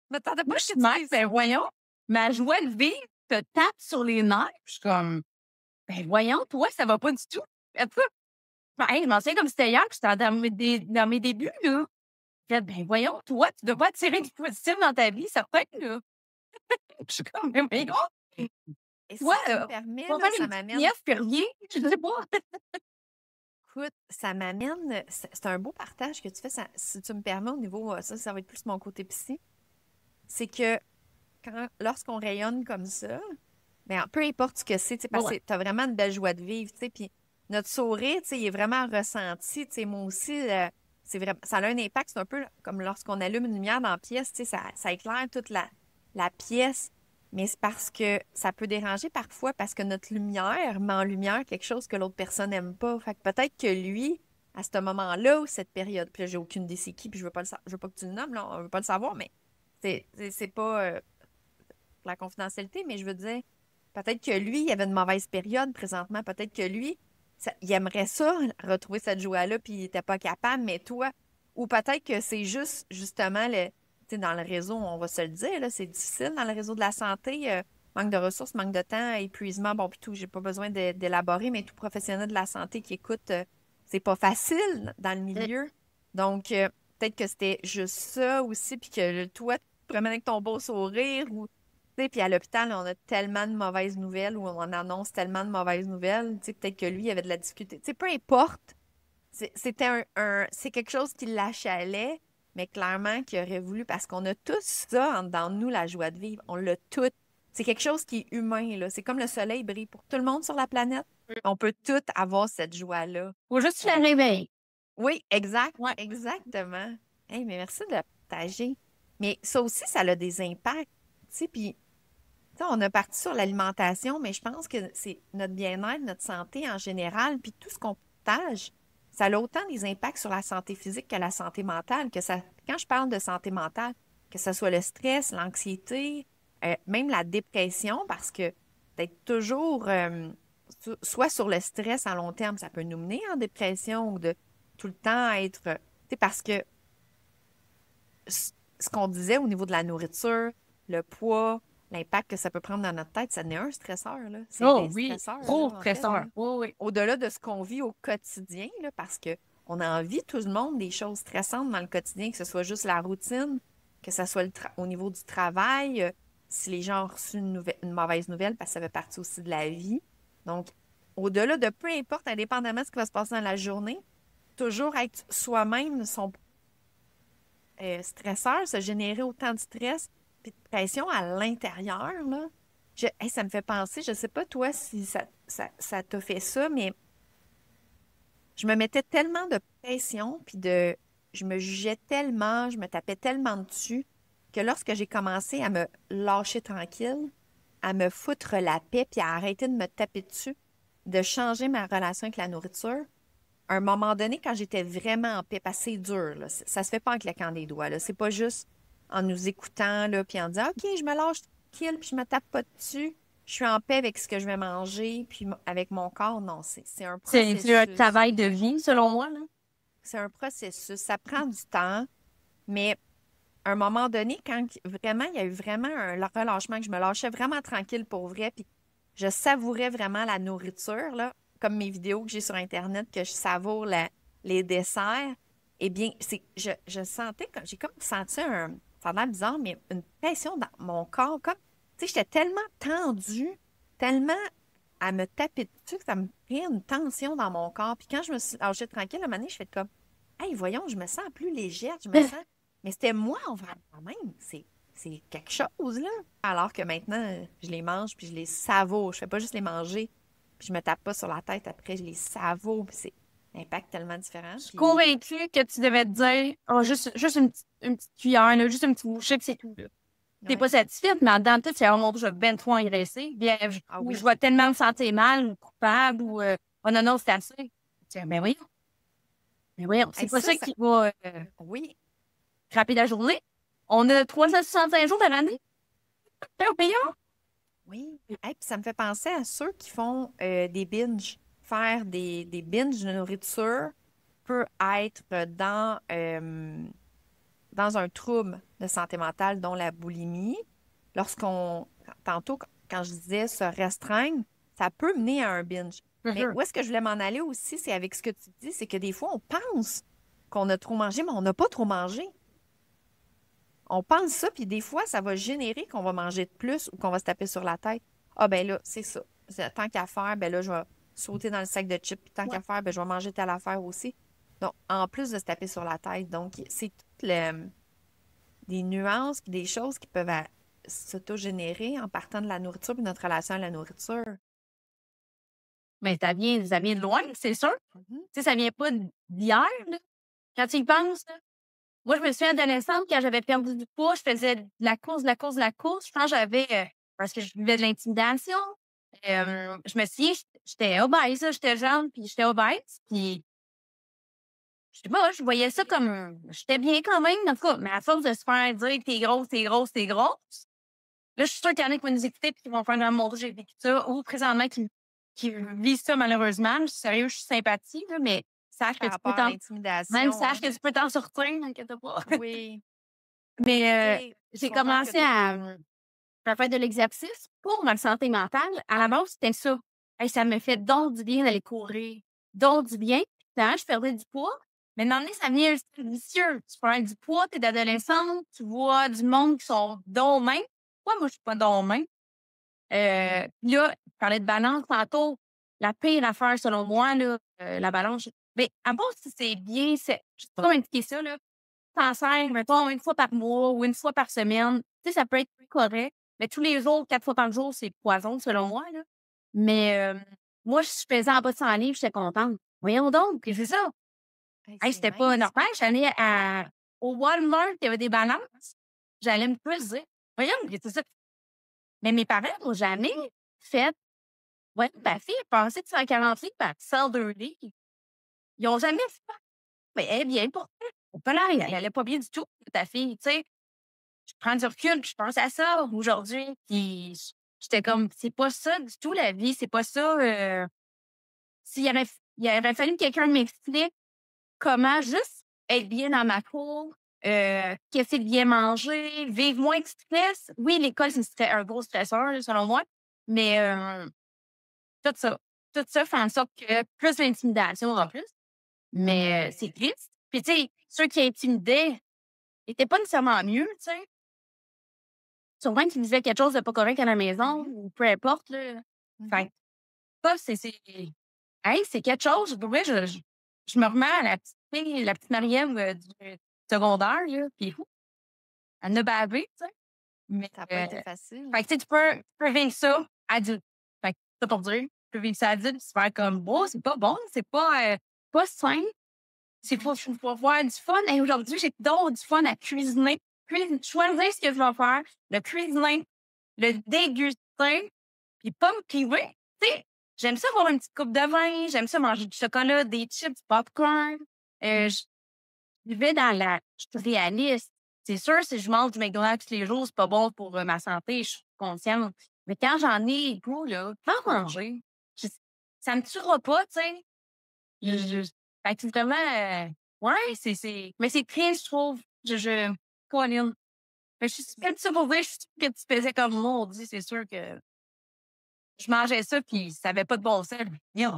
Mais t'entends Moi, pas je ce suis que de tu même, dis? ben voyons, ma joie de vivre te tape sur les nerfs. Je suis comme, ben voyons, toi, ça va pas du tout. Fais ça. Ben, hey, je m'en souviens comme c'était hier, puis c'était dans mes débuts, là. Fait, ben voyons, toi, tu dois pas attirer du positif dans ta vie, certain, là. Je suis comme, ben voyons, Et si toi, tu me permets, on va là, faire ça une petite m'amène. nièce, puis rien, je sais pas. Écoute, ça m'amène. C'est un beau partage que tu fais. Si tu me permets, au niveau. Ça va être plus mon côté psy. C'est que lorsqu'on rayonne comme ça, ben, peu importe ce que c'est, tu sais, parce que Ouais. tu as vraiment une belle joie de vivre, tu sais, puis notre sourire, tu sais, il est vraiment ressenti, tu sais, moi aussi, c'est vraiment, ça a un impact, c'est un peu comme lorsqu'on allume une lumière dans la pièce, tu sais, ça éclaire toute la pièce, mais c'est parce que ça peut déranger parfois parce que notre lumière met en lumière quelque chose que l'autre personne n'aime pas. Fait que peut-être que lui, à ce moment-là, ou cette période, puis là, j'ai aucune idée c'est qui, puis je veux pas je veux pas que tu le nommes, là, on veut pas le savoir, mais c'est pas pour la confidentialité, mais je veux dire, peut-être que lui, il avait une mauvaise période présentement. Peut-être que lui, il aimerait ça, retrouver cette joie-là, puis il n'était pas capable, mais toi, ou peut-être que c'est juste, justement, tu sais, dans le réseau, on va se le dire, là, c'est difficile dans le réseau de la santé, manque de ressources, manque de temps, épuisement, bon, puis tout, j'ai pas besoin d'élaborer, mais tout professionnel de la santé qui écoute, c'est pas facile dans le milieu. Donc, peut-être que c'était juste ça aussi, puis que toi, tu te promènes avec ton beau sourire, ou tu sais, puis à l'hôpital, on a tellement de mauvaises nouvelles ou on annonce tellement de mauvaises nouvelles. Tu sais, peut-être que lui, il avait de la difficulté. Tu sais, peu importe. C'était c'est quelque chose qui l'achalait, mais clairement qu'il aurait voulu, parce qu'on a tous ça dans nous, la joie de vivre. On l'a tout. C'est quelque chose qui est humain, là. C'est comme le soleil brille pour tout le monde sur la planète. On peut tous avoir cette joie-là. Faut juste se réveiller. Oui, exact. Ouais. Exactement. Hey, mais merci de le partager. Mais ça aussi, ça a des impacts. Tu sais, puis tu sais, on a parti sur l'alimentation, mais je pense que c'est notre bien-être, notre santé en général, puis tout ce qu'on partage, ça a autant des impacts sur la santé physique que la santé mentale. Quand je parle de santé mentale, que ce soit le stress, l'anxiété, même la dépression, parce que d'être toujours, soit sur le stress à long terme, ça peut nous mener en dépression ou de tout le temps être, tu sais, parce que ce qu'on disait au niveau de la nourriture, le poids, l'impact que ça peut prendre dans notre tête, ça n'est un stresseur, là. C'est Oh des oui, stresseurs, gros là, en fait, stresseur. là. Oui, oui. Au-delà de ce qu'on vit au quotidien, là, parce que on a envie, tout le monde, des choses stressantes dans le quotidien, que ce soit juste la routine, que ce soit au niveau du travail, si les gens ont reçu une mauvaise nouvelle, parce que ça fait partie aussi de la vie. Donc, au-delà de peu importe, indépendamment de ce qui va se passer dans la journée, toujours être soi-même son stresseur, se générer autant de stress puis de pression à l'intérieur, là. Hey, ça me fait penser, je sais pas toi si ça t'a fait ça, mais je me mettais tellement de pression, je me jugeais tellement, je me tapais tellement dessus, que lorsque j'ai commencé à me lâcher tranquille, à me foutre la paix, puis à arrêter de me taper dessus, de changer ma relation avec la nourriture, à un moment donné, quand j'étais vraiment en paix, parce que c'est dur, là, ça se fait pas en claquant des doigts, là. C'est pas juste en nous écoutant, là, puis en disant, OK, je me lâche tranquille, puis je me tape pas dessus. Je suis en paix avec ce que je vais manger, puis avec mon corps. Non, c'est un C'est un processus. travail de vie, selon moi, là. C'est un processus. Ça prend du temps, mais à un moment donné, quand vraiment, il y a eu vraiment un relâchement, que je me lâchais vraiment tranquille pour vrai, puis je savourais vraiment la nourriture, là, comme mes vidéos que j'ai sur Internet, que je savoure les desserts, eh bien, je sentais, j'ai comme senti ça a l'air bizarre, mais une pression dans mon corps, comme sais, j'étais tellement tendue, tellement à me taper dessus que ça me créait une tension dans mon corps. Puis quand je me suis lâchée tranquille, à un moment donné, je fais comme, hey, voyons, je me sens plus légère, je me sens. Mais c'était moi envers moi-même. C'est quelque chose, là. Alors que maintenant, je les mange puis je les savoure. Je fais pas juste les manger puis je me tape pas sur la tête après, je les savoure. Puis c'est l'impact tellement différent. Je suis Puis, convaincue que tu devais te dire, oh, juste une petite cuillère, là, juste un petit bouchée, puis c'est tout. Là. T'es ouais. pas satisfaite, mais en dedans, de tout, c'est, oh mon Dieu, je vais ben trop engraisser. Bien, Ah ou oui, je vais tellement me sentir mal ou coupable ou, oh non, non, c'est assez. Tu dis, ben oui, mais voyons, c'est hey, pas ça ça, qui va oui. craper la journée. On a 365 jours de l'année. T'es au payant. Oui. Hey, puis ça me fait penser à ceux qui font des binges. Faire des binges de nourriture peut être dans un trouble de santé mentale, dont la boulimie. Tantôt, quand je disais se restreindre, ça peut mener à un binge. Mais où est-ce que je voulais m'en aller aussi, c'est avec ce que tu dis, c'est que des fois, on pense qu'on a trop mangé, mais on n'a pas trop mangé. On pense ça, puis des fois, ça va générer qu'on va manger de plus ou qu'on va se taper sur la tête. Ah ben là, c'est ça. Tant qu'à faire, ben là, je vais sauter dans le sac de chips, puis tant Ouais. qu'à faire, ben je vais manger telle affaire aussi. Donc, en plus de se taper sur la tête, donc c'est des nuances puis des choses qui peuvent s'auto-générer en partant de la nourriture puis notre relation à la nourriture. Mais ça vient de loin, c'est sûr. Mhm. Tu sais, ça vient pas d'hier, là. Quand tu y penses, là. Moi, je me souviens adolescente, quand j'avais perdu du poids, je faisais de la course, de la course, de la course. Je pense que j'avais, parce que je vivais de l'intimidation. Je me souviens, j'étais obèse, là, j'étais jeune, puis j'étais obèse. Puis, je sais pas, je voyais ça comme, j'étais bien quand même, en tout cas. Mais à force de se faire dire, t'es grosse, t'es grosse, t'es grosse. Là, je suis sûre qu'il y en a qui vont nous écouter puis qui vont faire, mon Dieu, j'ai vécu ça. Ou présentement, qui vivent ça, malheureusement. Je suis sérieux, je suis sympathie, là, mais sache que Par tu rapport peux à même l'intimidation, sache hein? que tu peux t'en sortir, n'inquiète pas. Oui. Mais OK. Je suis j'ai contente que commencé à faire de l'exercice pour ma santé mentale. À la base, c'était ça. Hey, ça me fait donc du bien d'aller courir. Donc du bien. Putain, je perdais du poids. Mais maintenant, ça devient un cercle vicieux. Tu perds du poids, t'es d'adolescente, tu vois du monde qui sont donc minces. Moi, je suis pas donc mince. Puis là, tu parlais de balance tantôt. La pire affaire, selon moi, là, la balance. Mais à part si c'est bien, je sais pas comment expliquer ça, là. T'en sers, mettons, une fois par mois ou une fois par semaine. Tu sais, ça peut être correct. Mais tous les jours, 4 fois par jour, c'est poison, selon moi, là. Mais moi, je faisais en bas de 100 livres, j'étais contente. Voyons donc, c'est ça. Hey, Hey, c'est c'était pas mince. normal. J'allais au Walmart, il y avait des balances. J'allais me peser. Voyons, c'est ça. Mais mes parents n'ont jamais fait. Ouais, ma fille est passée de 140 livres à 102 livres. Ils n'ont jamais fait. Mais elle est bien pourtant. Au pas là, elle allait pas bien du tout, ta fille, tu sais. Je prends du recul, puis je pense à ça aujourd'hui. Puis j'étais comme, c'est pas ça du tout la vie, c'est pas ça. Il aurait fallu que quelqu'un m'explique comment juste être bien dans ma peau, qu'est-ce que bien manger, vivre moins de stress. Oui, l'école, c'est un gros stresseur, là, selon moi, mais tout ça. Tout ça fait en sorte que plus l'intimidation en plus. Mais c'est triste. Puis, tu sais, ceux qui intimidaient n'étaient pas nécessairement mieux, tu sais. Souvent qu'ils disaient quelque chose de pas correct à la maison Mhm. ou peu importe, là. Mhm. Fait que ça, hey, c'est quelque chose. Pour vrai, je me remets à la petite fille, la petite Marième du secondaire, là, puis elle en a bavé, tu sais. Mais, Ça n'a pas été facile. fait que, tu sais, tu peux vivre ça adulte. Fait que, ça pour dire, tu peux vivre ça adulte, puis se faire comme, bon, c'est pas bon, c'est pas sain. C'est faut avoir du fun. Et aujourd'hui, j'ai donc du fun à cuisiner. Choisir ce que je vais faire, le cuisiner, le déguster, puis pas me priver. Tu sais, j'aime ça avoir une petite coupe de vin, j'aime ça manger du chocolat, des chips, du popcorn. Je vivais je suis réaliste. C'est sûr, si je mange du McDonald's tous les jours, c'est pas bon pour ma santé, je suis consciente. Mais quand j'en ai le goût, là, pas manger. Ça me tuera pas, tu sais. Fait que c'est vraiment, ouais, mais c'est triste, je trouve. Colin. Fait que je suis comme ça pour dire, je suis sûre que tu faisais comme moi, on dit, c'est sûr que je mangeais ça, puis ça avait pas de bon sens. Yo,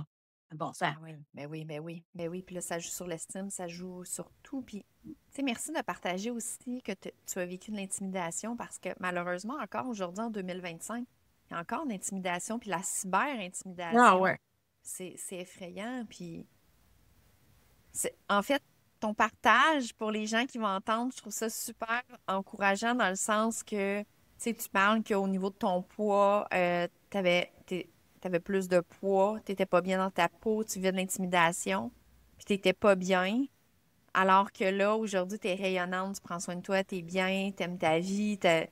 bon sens. Ah oui, ben oui, ben oui, ben oui. Puis là, ça joue sur l'estime, ça joue sur tout. Puis sais, merci de partager aussi que tu as vécu de l'intimidation parce que malheureusement, encore aujourd'hui, en 2025, il y a encore de l'intimidation, puis la Ah cyber-intimidation, ouais. c'est effrayant. Puis, en fait, ton partage pour les gens qui vont entendre, je trouve ça super encourageant dans le sens que, tu sais, tu parles qu'au niveau de ton poids, t'avais plus de poids, t'étais pas bien dans ta peau, tu vivais de l'intimidation, puis t'étais pas bien. Alors que là, aujourd'hui, tu es rayonnante, tu prends soin de toi, tu es bien, tu aimes ta vie, ta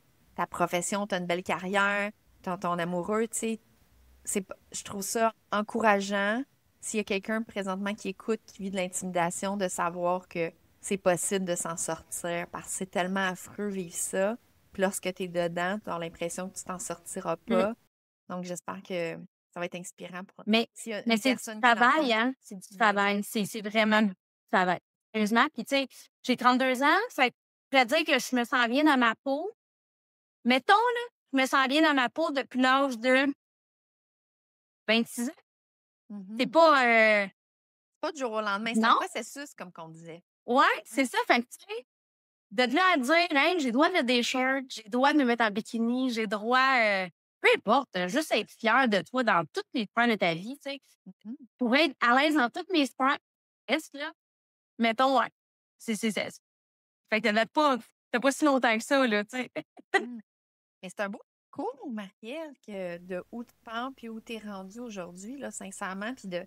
profession, tu as une belle carrière, ton amoureux, tu sais. Je trouve ça encourageant s'il y a quelqu'un présentement qui écoute, qui vit de l'intimidation, de savoir que c'est possible de s'en sortir parce que c'est tellement affreux vivre ça. Puis lorsque tu es dedans, tu as l'impression que tu t'en sortiras Mm. pas. Donc, j'espère que ça va être inspirant pour Mais, s'il y a mais une c'est du personne qui l'entend. travail, hein? C'est du Oui. travail. C'est vraiment du travail. Sérieusement. Puis, tu sais, j'ai 32 ans. Ça veut dire que je me sens bien dans ma peau. Mettons, là, je me sens bien dans ma peau depuis l'âge de 26 ans. C'est Mhm. pas. Pas du jour au lendemain, c'est un Non? processus, comme qu'on disait. Ouais, Ouais. c'est ça. Fait que, tu sais, de là à dire, hey, j'ai le droit de mettre des shirts, j'ai le droit de me mettre en bikini, j'ai le droit. Peu importe, juste être fier de toi dans tous les points de ta vie, tu sais. Mhm. Pour être à l'aise dans tous mes sports, est-ce là? Mettons, ouais. C'est. Fait que t'as pas si longtemps que ça, là, tu sais. Mm. Mais c'est un beau cours, Marielle, que de où tu pars puis où tu es rendu aujourd'hui, là, sincèrement, puis de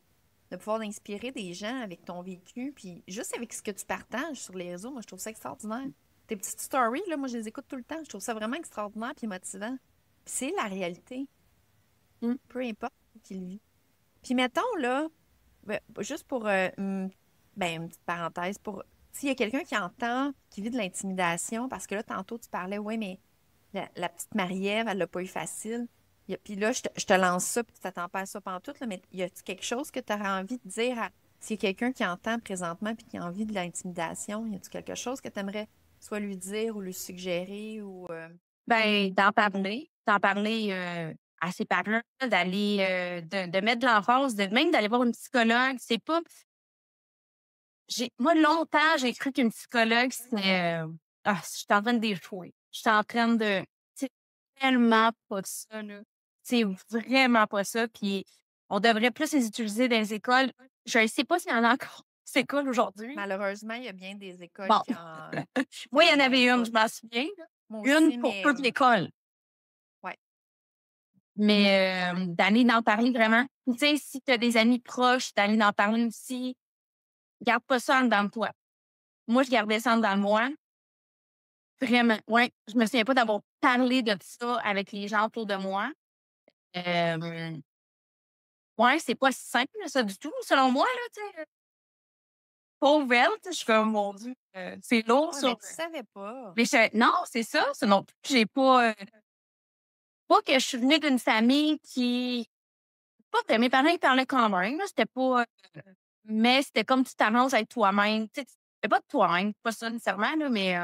pouvoir inspirer des gens avec ton vécu, puis juste avec ce que tu partages sur les réseaux, moi, je trouve ça extraordinaire. Tes petites stories, là, moi, je les écoute tout le temps. Je trouve ça vraiment extraordinaire puis motivant. Puis c'est la réalité, Mm. peu importe qui le vit. Puis mettons, là, juste pour une petite parenthèse, pour s'il y a quelqu'un qui entend, qui vit de l'intimidation, parce que là, tantôt, tu parlais, oui, mais la petite Marie-Ève, elle l'a pas eu facile. Puis là, je te lance ça, puis tu t'attends pas à ça pantoute, là, mais y a-tu quelque chose que tu aurais envie de dire à s'il y a quelqu'un qui entend présentement puis qui a envie de l'intimidation, y a-tu quelque chose que tu aimerais soit lui dire ou lui suggérer ou Ben, d'en parler à ses parents, d'aller, de mettre de l'emphase, même d'aller voir une psychologue. C'est pas. Moi, longtemps, j'ai cru qu'une psychologue, c'était. Je suis en train d'échouer. Je suis en train de. C'est tellement pas ça, là. C'est vraiment pas ça. Puis, on devrait plus les utiliser dans les écoles. Je ne sais pas s'il y en a encore des écoles aujourd'hui. malheureusement, il y a bien des écoles Bon. qui Moi, il y en en ont avait une, pas. je m'en souviens, là. Moi Une aussi, pour mais toute l'école. ouais. Mais d'aller en parler vraiment. Puis, tu sais, si tu as des amis proches, d'aller en parler aussi. Garde pas ça en dedans de toi. Moi, je gardais ça en dedans de moi. Vraiment. Ouais. Je me souviens pas d'avoir parlé de ça avec les gens autour de moi. Euh, ouais, c'est pas si simple, ça, du tout, selon moi, là, tu sais. Pauvre elle, tu sais, je suis comme, mon Dieu, c'est lourd, Ouais, ça. mais tu savais pas. Mais non, c'est ça. Non plus, j'ai pas. Pas que je suis venue d'une famille qui. Pas que mes parents, ils parlaient quand même, là, c'était pas. Mais c'était comme tu t'annonces à être toi-même. Tu sais, mais pas de toi-même, pas ça nécessairement, là, mais.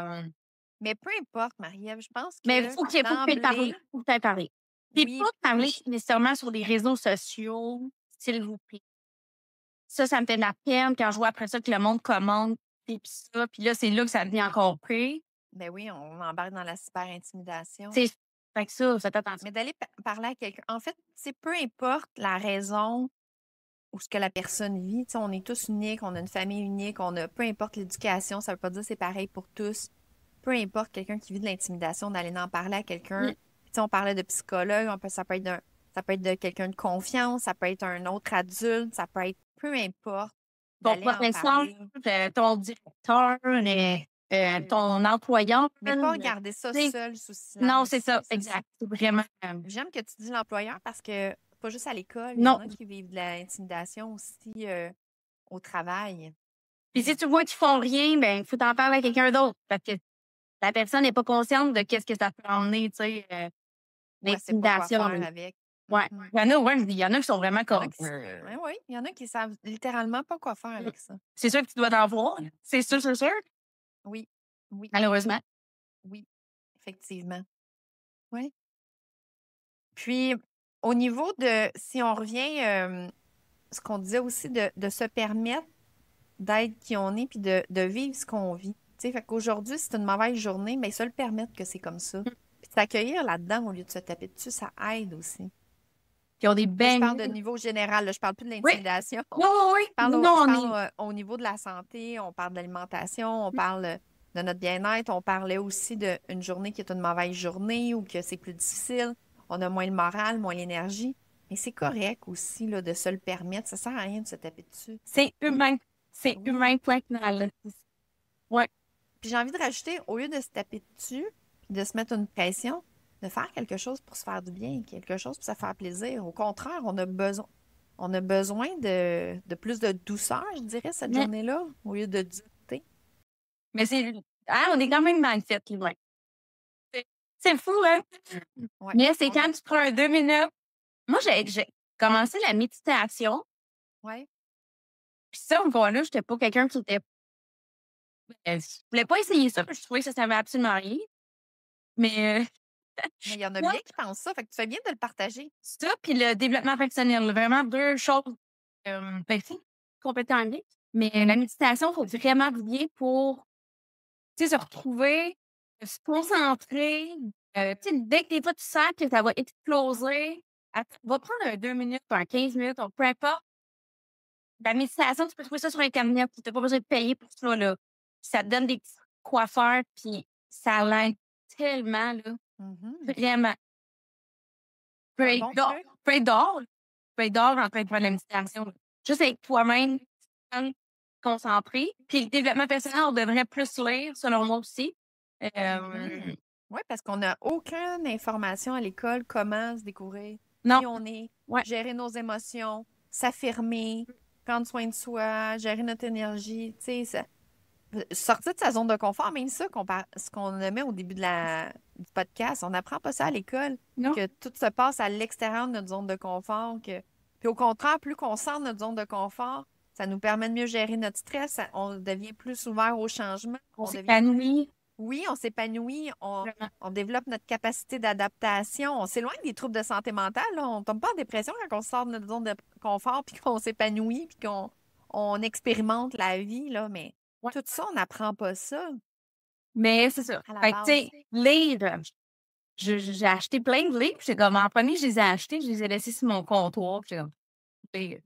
Mais peu importe, Marie-Ève, je pense Mais il que faut que tu parles. d'emblée, Faut que tu parler. Puis pas oui, parler nécessairement sur les réseaux sociaux, s'il vous plaît. Ça me fait de la peine quand je vois après ça que le monde commente et puis ça. Puis là, c'est là que ça devient encore pire. ben oui, on embarque dans la cyber-intimidation. C'est fait que ça, faites attention. Mais d'aller parler à quelqu'un, en fait, c'est peu importe la raison ou ce que la personne vit, tu sais, on est tous uniques, on a une famille unique, peu importe l'éducation, ça veut pas dire que c'est pareil pour tous. Peu importe quelqu'un qui vit de l'intimidation, d'aller en parler à quelqu'un. Mm. Tu sais, on parlait de psychologue, ça peut être de quelqu'un de confiance, ça peut être un autre adulte, ça peut être peu importe, Ton d'aller en professeur, parler. ton directeur, ton employeur. Mais pas garder ça Tu sais, seul sous non, c'est silence. ça, exact. C'est vraiment. J'aime que tu dis l'employeur parce que pas juste à l'école, il y en Non. a qui vivent de l'intimidation aussi au travail. Puis si tu vois qu'ils font rien, ben, il faut t'en parler à quelqu'un d'autre. Parce que la personne n'est pas consciente de qu'est-ce que ça peut emmener, tu sais, Ouais, c'est pas quoi l'intimidation. faire avec. Ouais. Mhm. Il y en a qui sont vraiment Il y en a comme. qui, ouais, ouais, il y en a qui savent littéralement pas quoi faire avec ça. C'est sûr que tu dois en voir. C'est sûr, c'est sûr. Oui, oui, Malheureusement. oui, effectivement. Oui. Puis, au niveau de, si on revient, ce qu'on disait aussi de se permettre d'être qui on est puis de vivre ce qu'on vit. Tu sais, fait qu'aujourd'hui, c'est une mauvaise journée, mais se le permettre que c'est comme ça. Puis s'accueillir là-dedans au lieu de se taper dessus, ça aide aussi. Puis on est Là, je bien parle de mieux. niveau général, là, je parle plus de Oui, l'intimidation. oui, oui, oui. Non, Je on parle est. au niveau de la santé, on parle de l'alimentation, on parle de notre bien-être, on parlait aussi d'une journée qui est une mauvaise journée ou que c'est plus difficile, on a moins le moral, moins l'énergie. Mais c'est correct aussi là, de se le permettre, ça sert à rien de se taper dessus. C'est humain. Ben C'est oui. humain, point final. Ouais. Puis j'ai envie de rajouter, au lieu de se taper dessus, puis de se mettre une pression, de faire quelque chose pour se faire du bien, quelque chose pour se faire plaisir. Au contraire, on a besoin de plus de douceur, je dirais, cette Mais, journée-là, au lieu de dureté. mais on est quand même mindset, l'humain. C'est c'est fou, hein? Ouais. Mais c'est quand tu prends 2 minutes. Moi, j'ai commencé la méditation. Ouais. Puis ça, encore là, j'étais pas quelqu'un qui était. Je voulais pas essayer ça. Je trouvais que ça servait absolument à rien. Mais Mais il y en a là, bien qui pensent ça, fait que tu fais bien de le partager. ça, puis le développement personnel, vraiment deux choses. Ben, c'est complètement liées. Mais la méditation, il faut vraiment bien pour, tu sais, se retrouver, se concentrer. Tu sais, dès que des fois, tu sens que ça va exploser, va prendre un 2 minutes, un 15 minutes, peu importe. La méditation, tu peux trouver ça sur Internet. Tu n'as pas besoin de payer pour ça, là. Ça te donne des petits coiffeurs, puis ça l'aide tellement, là. Mhm. Vraiment. Tu peux C'est un être bon dehors, truc. tu peux être dehors, tu peux être dehors en train de faire de la méditation, là. Juste avec toi-même, concentré. Puis le développement personnel, on devrait plus lire, selon moi aussi. Mhm. Oui, parce qu'on n'a aucune information à l'école comment se découvrir Non, qui on est, ouais, gérer nos émotions, s'affirmer, prendre soin de soi, gérer notre énergie. Tu sais, sortir de sa zone de confort, même ça, ce qu'on nommait au début du podcast, on n'apprend pas ça à l'école, non, que tout se passe à l'extérieur de notre zone de confort. Puis au contraire, plus qu'on sort de notre zone de confort, ça nous permet de mieux gérer notre stress, on devient plus ouvert au changement, on on devient s'épanouit. oui, on s'épanouit, Vraiment. on développe notre capacité d'adaptation, on s'éloigne des troubles de santé mentale, là. On ne tombe pas en dépression quand on sort de notre zone de confort, puis qu'on s'épanouit, puis qu'on expérimente la vie, là. Mais Ouais. tout ça, on n'apprend pas ça Mais c'est ça. à la Fait que, tu base. sais, lire, j'ai acheté plein de livres. J'ai comme, en premier, je les ai achetés, je les ai laissés sur mon comptoir. Puis j'ai comme, lire.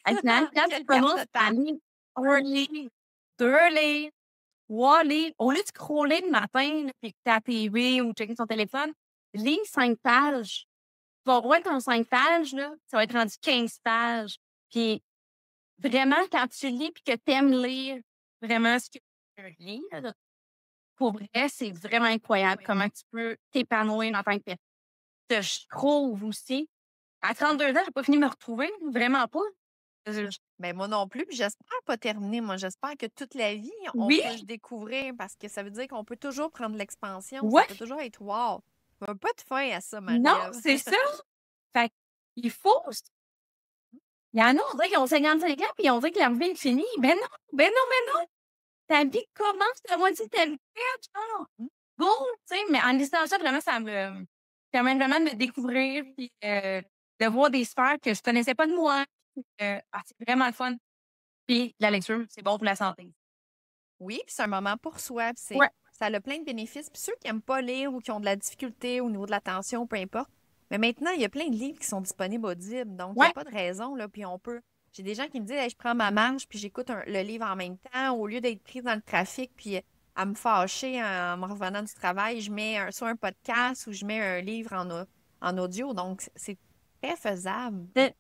Au final, quand tu Quelle perte de commences à temps! lire un livre, deux livres, trois livres, au lieu de scroller le matin, là, puis écouter la TV ou checker son téléphone, lis 5 pages. Tu vas voir ton 5 pages, là, ça va être rendu 15 pages. Puis vraiment, quand tu lis puis que tu aimes lire vraiment ce que tu lis, là, pour vrai, c'est vraiment incroyable comment tu peux t'épanouir en tant que personne. Je trouve aussi. À 32 ans, j'ai pas fini de me retrouver, vraiment pas. Je- Mais moi non plus, puis j'espère pas terminer. Moi, j'espère que toute la vie, on Oui, peut se découvrir parce que ça veut dire qu'on peut toujours prendre l'expansion. Ça ouais, peut toujours être wow. Il n'y a pas de fin à ça, non, Marie-Ève. c'est ça. Fait il faut. Il y en a, on dirait qu'ils ont 55 ans, puis on dirait que leur vie est finie. Ben non, ben non, ben non. Ta vie commence à moitié de ta vie, genre. Go, tu sais, mais en lisant ça, vraiment, ça me permet vraiment de me découvrir, puis de voir des sphères que je connaissais pas de moi. C'est vraiment le fun. Puis la lecture, c'est bon pour la santé. Oui, puis c'est un moment pour soi, puis Ouais, ça a plein de bénéfices. Puis ceux qui n'aiment pas lire ou qui ont de la difficulté au niveau de l'attention, peu importe. Mais maintenant, il y a plein de livres qui sont disponibles audibles, donc il n'y a ouais, pas de raison, là, puis on peut. J'ai des gens qui me disent, Hey, je prends ma marche, puis j'écoute le livre en même temps, au lieu d'être prise dans le trafic, puis à me fâcher en me revenant du travail, je mets soit un podcast ou je mets un livre en audio, donc c'est très faisable. je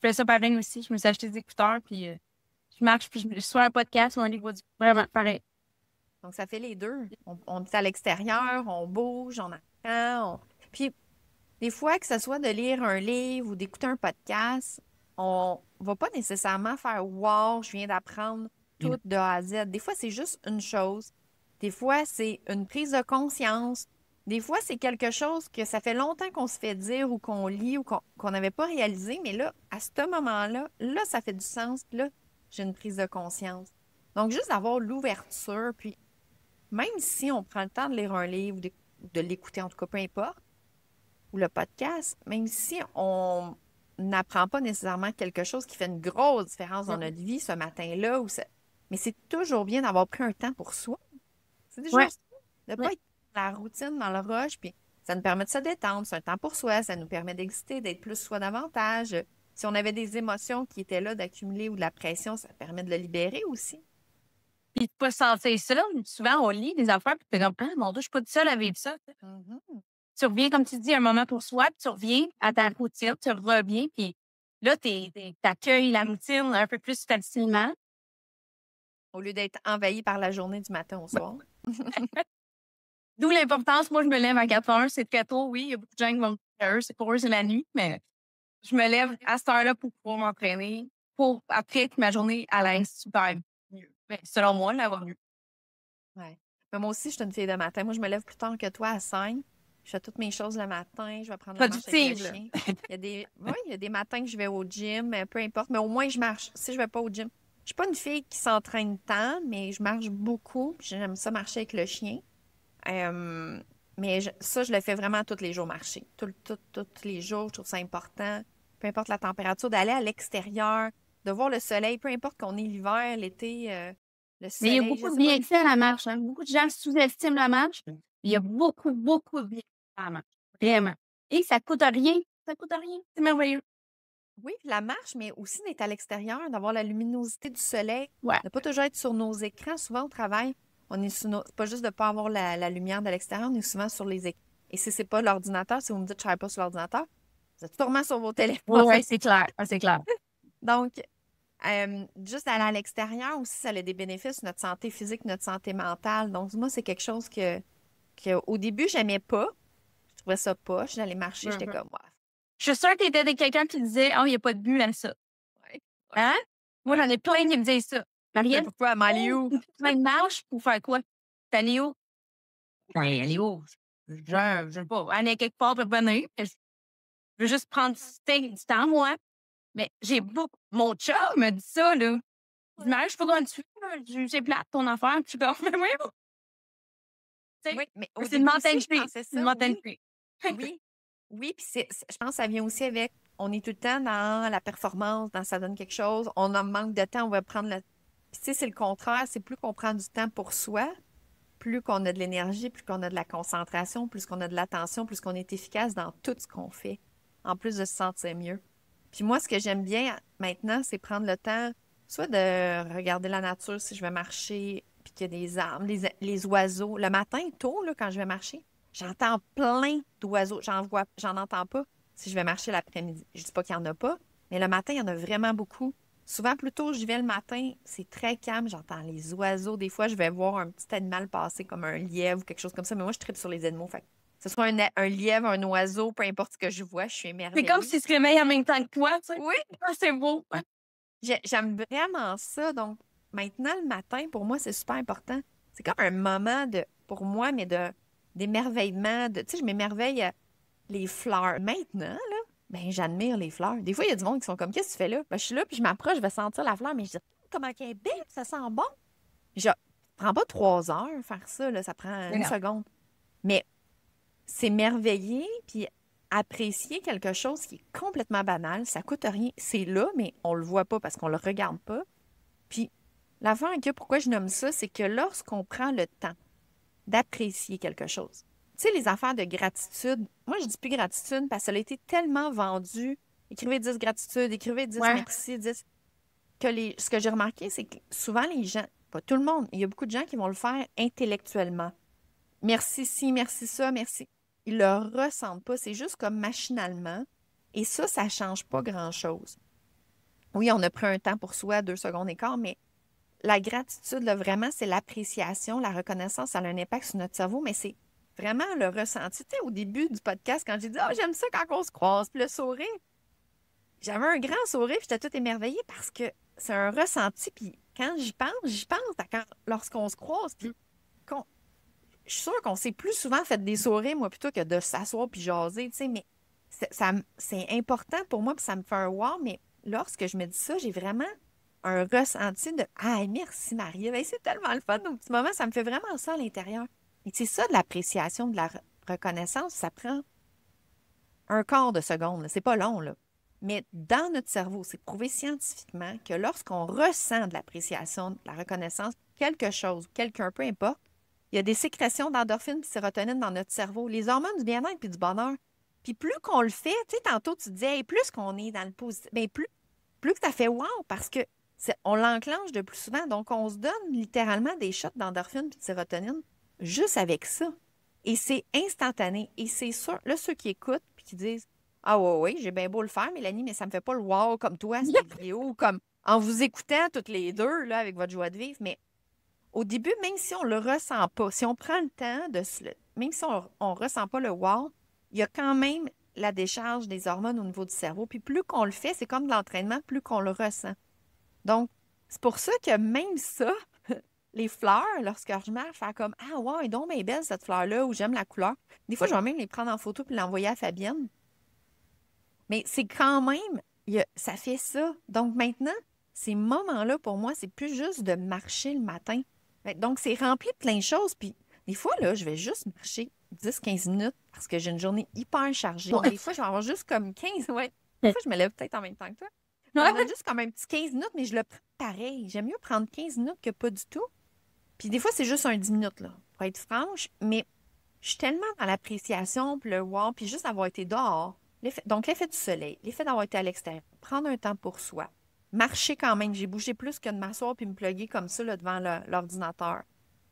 fais ça pareil aussi. Je me suis acheté des écouteurs, puis je marche, puis je suis un podcast ou un livre audio. Vraiment, pareil. Donc, ça fait les deux. On est à l'extérieur, on bouge, on apprend. Puis, des fois, que ce soit de lire un livre ou d'écouter un podcast, on va pas nécessairement faire Wow, je viens d'apprendre tout de A à Z. Des fois, c'est juste une chose. Des fois, c'est une prise de conscience. Des fois, c'est quelque chose que ça fait longtemps qu'on se fait dire ou qu'on lit ou qu'on n'avait pas réalisé. Mais là, à ce moment-là, là, ça fait du sens. Puis là, j'ai une prise de conscience. Donc, juste d'avoir l'ouverture, puis même si on prend le temps de lire un livre ou de l'écouter, en tout cas, peu importe, ou le podcast, même si on n'apprend pas nécessairement quelque chose qui fait une grosse différence dans notre vie ce matin-là, mais c'est toujours bien d'avoir pris un temps pour soi. C'est des Ouais, choses de pas ouais. être dans la routine, dans le rush, puis ça nous permet de se détendre, c'est un temps pour soi, ça nous permet d'exister, d'être plus soi davantage. Si on avait des émotions qui étaient là, d'accumuler ou de la pression, ça permet de le libérer aussi. Puis de pas se sentir seul. Souvent, on lit des affaires, puis t'es comme, ah, mon Dieu, je suis pas toute seule à vivre ça. Mhm. Tu reviens, comme tu dis, un moment pour soi, puis tu reviens à ta routine, tu reviens, puis là, t'accueilles la routine un peu plus facilement. Au lieu d'être envahi par la journée du matin au soir. D'où l'importance, moi, je me lève à 4 heures, c'est très tôt, oui. Il y a beaucoup de gens qui vont me dire, c'est pour eux, c'est la nuit, mais je me lève à cette heure-là pour pouvoir m'entraîner, pour après que ma journée aille super mieux. Ben, selon moi, elle va mieux. Ouais. Mais moi aussi, je suis une fille de matin. Moi, je me lève plus tard que toi à 5. Je fais toutes mes choses le matin. Je vais prendre la marche avec le Productive, là. chien. Oui, il y a des matins que je vais au gym, peu importe, mais au moins je marche. Si je vais pas au gym, je suis pas une fille qui s'entraîne tant, mais je marche beaucoup. Puis j'aime ça marcher avec le chien. Euh, mais ça, je le fais vraiment tous les jours marcher. Tous les jours, je trouve ça important. Peu importe la température, d'aller à l'extérieur, de voir le soleil, peu importe qu'on est l'hiver, l'été, le Mais il y a soleil, je beaucoup de sais pas. bienfaits à la marche, hein. Beaucoup de gens sous-estiment la marche. Il y a beaucoup, beaucoup de bienfaits à la marche. Vraiment. Et ça coûte rien. Ça coûte rien. C'est merveilleux. Oui, puis la marche, mais aussi d'être à l'extérieur, d'avoir la luminosité du soleil, Ouais. de pas toujours être sur nos écrans. Souvent au travail, on est sur nos... C'est pas juste de pas avoir la lumière de l'extérieur, on est souvent sur les écrans. Et si c'est pas l'ordinateur, si vous me dites que je travaille pas sur l'ordinateur, vous êtes sûrement sur vos Oui, téléphones. ouais, c'est clair. Ouais, c'est clair. Donc, juste d'aller à l'extérieur aussi, ça a des bénéfices sur notre santé physique, notre santé mentale. Donc, moi, c'est quelque chose que au début, j'aimais pas. Je trouvais ça poche. J'allais marcher, j'étais Mhm. comme, ouais, Je suis sûre que tu étais quelqu'un qui disait, oh, il n'y a pas de but à ça. ouais, ouais, Hein? Moi, ouais. j'en ai plein qui me disent ça. Mais Marielle, pourquoi, Mali oh, où? une petite marche pour faire quoi? T'es allée où? Ben, elle est où? Je sais pas. Aller quelque part pour venir. Je veux juste prendre du temps, moi. Mais j'ai beaucoup. Mon chum me dit ça, là. Il dit, Marie, je suis pas grande dessus. C'est plate, ton affaire. Puis je suis comme, mais oui, tu sais. Oui, mais au C'est une début aussi, je mentalité. pensais C'est une ça, oui. mentalité. Oui, oui, puis je pense que ça vient aussi avec, on est tout le temps dans la performance, dans ça donne quelque chose, on en manque de temps, on va prendre le... Puis tu sais, c'est le contraire, c'est plus qu'on prend du temps pour soi, plus qu'on a de l'énergie, plus qu'on a de la concentration, plus qu'on a de l'attention, plus qu'on est efficace dans tout ce qu'on fait, en plus de se sentir mieux. Puis moi, ce que j'aime bien maintenant, c'est prendre le temps, soit de regarder la nature si je vais marcher, puis qu'il y a des arbres, les oiseaux. Le matin, tôt, là, quand je vais marcher, j'entends plein d'oiseaux. J'en entends pas si je vais marcher l'après-midi. Je dis pas qu'il y en a pas, mais le matin, il y en a vraiment beaucoup. Souvent, plus tôt, j'y vais le matin, c'est très calme, j'entends les oiseaux. Des fois, je vais voir un petit animal passer comme un lièvre ou quelque chose comme ça, mais moi, je tripe sur les animaux. Fait que ce soit un lièvre, un oiseau, peu importe ce que je vois, je suis C'est comme émerveillée. s'il se réveille en même temps que toi, tu sais. Oui, Ah, c'est beau. j'aime vraiment ça. Donc, maintenant, le matin, pour moi, c'est super important. C'est comme un moment de, pour moi, mais d'émerveillement. Tu sais, je m'émerveille à les fleurs. Maintenant, là, ben, j'admire les fleurs. Des fois, il y a du monde qui sont comme, qu'est-ce que tu fais là? Ben, je suis là, puis je m'approche, je vais sentir la fleur, mais je dis, comment elle est belle, ça sent bon. Ça prend pas 3 heures faire ça, là, ça prend Mais une non. seconde. Mais s'émerveiller, puis apprécier quelque chose qui est complètement banal, ça coûte rien. C'est là, mais on le voit pas parce qu'on le regarde pas. Puis l'affaire que pourquoi je nomme ça, c'est que lorsqu'on prend le temps d'apprécier quelque chose, tu sais, les affaires de gratitude, moi je dis plus gratitude parce que ça a été tellement vendu. Écrivez 10 gratitudes, écrivez 10 Ouais. merci, 10. Ce que j'ai remarqué, c'est que souvent les gens, pas tout le monde, il y a beaucoup de gens qui vont le faire intellectuellement. Merci ci, merci ça, merci. Ils le ressentent pas, c'est juste comme machinalement. Et ça change pas grand-chose. Oui, on a pris un temps pour soi, 2 secondes et quart, mais la gratitude, là, vraiment, c'est l'appréciation, la reconnaissance, ça a un impact sur notre cerveau, mais c'est vraiment le ressenti. Tu sais, au début du podcast, quand j'ai dit, oh, j'aime ça quand on se croise, puis le sourire, j'avais un grand sourire, puis j'étais toute émerveillée parce que c'est un ressenti, puis quand j'y pense lorsqu'on se croise, puis qu'on je suis sûre qu'on s'est plus souvent fait des sourires, moi, plutôt que de s'asseoir puis jaser, tu sais, mais c'est important pour moi, puis ça me fait un wow, mais lorsque je me dis ça, j'ai vraiment un ressenti de Ah, merci Marie, ben, c'est tellement le fun, au petit moment, ça me fait vraiment ça à l'intérieur. Et c'est ça de l'appréciation, de la reconnaissance, ça prend un quart de seconde, là. C'est pas long, là. Mais dans notre cerveau, c'est prouvé scientifiquement que lorsqu'on ressent de l'appréciation, de la reconnaissance, quelque chose, quelqu'un, peu importe, il y a des sécrétions d'endorphines et de sérotonine dans notre cerveau, les hormones du bien-être et du bonheur. Puis plus qu'on le fait, tu sais, tantôt, tu disais, hey, plus qu'on est dans le positif, bien, plus que ça fait wow, parce que on l'enclenche de plus souvent. Donc, on se donne littéralement des shots d'endorphine et de sérotonine juste avec ça. Et c'est instantané. Et c'est sûr, là, ceux qui écoutent puis qui disent, ah ouais, j'ai bien beau le faire, Mélanie, mais ça me fait pas le wow comme toi, cette vidéo, ou comme en vous écoutant toutes les deux, là, avec votre joie de vivre. Mais au début, même si on le ressent pas, si on prend le temps de même si on ressent pas le wow, il y a quand même la décharge des hormones au niveau du cerveau. Puis plus qu'on le fait, c'est comme de l'entraînement, plus qu'on le ressent. Donc, c'est pour ça que même ça, les fleurs, lorsque je marche, faire comme ah ouais, elle est donc bien belle cette fleur-là, ou j'aime la couleur. Des fois, je vais même les prendre en photo puis l'envoyer à Fabienne. Mais c'est quand même, ça fait ça. Donc maintenant, ces moments-là, pour moi, c'est plus juste de marcher le matin. Donc, c'est rempli de plein de choses. Puis des fois, là, je vais juste marcher 10-15 minutes parce que j'ai une journée hyper chargée. Des fois, je vais avoir juste comme 15, ouais. Des fois, je me lève peut-être en même temps que toi. Ça me donne juste comme un petit 15 minutes, mais je le prends pareil. J'aime mieux prendre 15 minutes que pas du tout. Puis des fois, c'est juste un 10 minutes, là, pour être franche. Mais je suis tellement dans l'appréciation, puis le wow, puis juste avoir été dehors. Donc, l'effet du soleil, l'effet d'avoir été à l'extérieur, prendre un temps pour soi, marcher quand même. J'ai bougé plus que de m'asseoir puis me plugger comme ça là, devant l'ordinateur,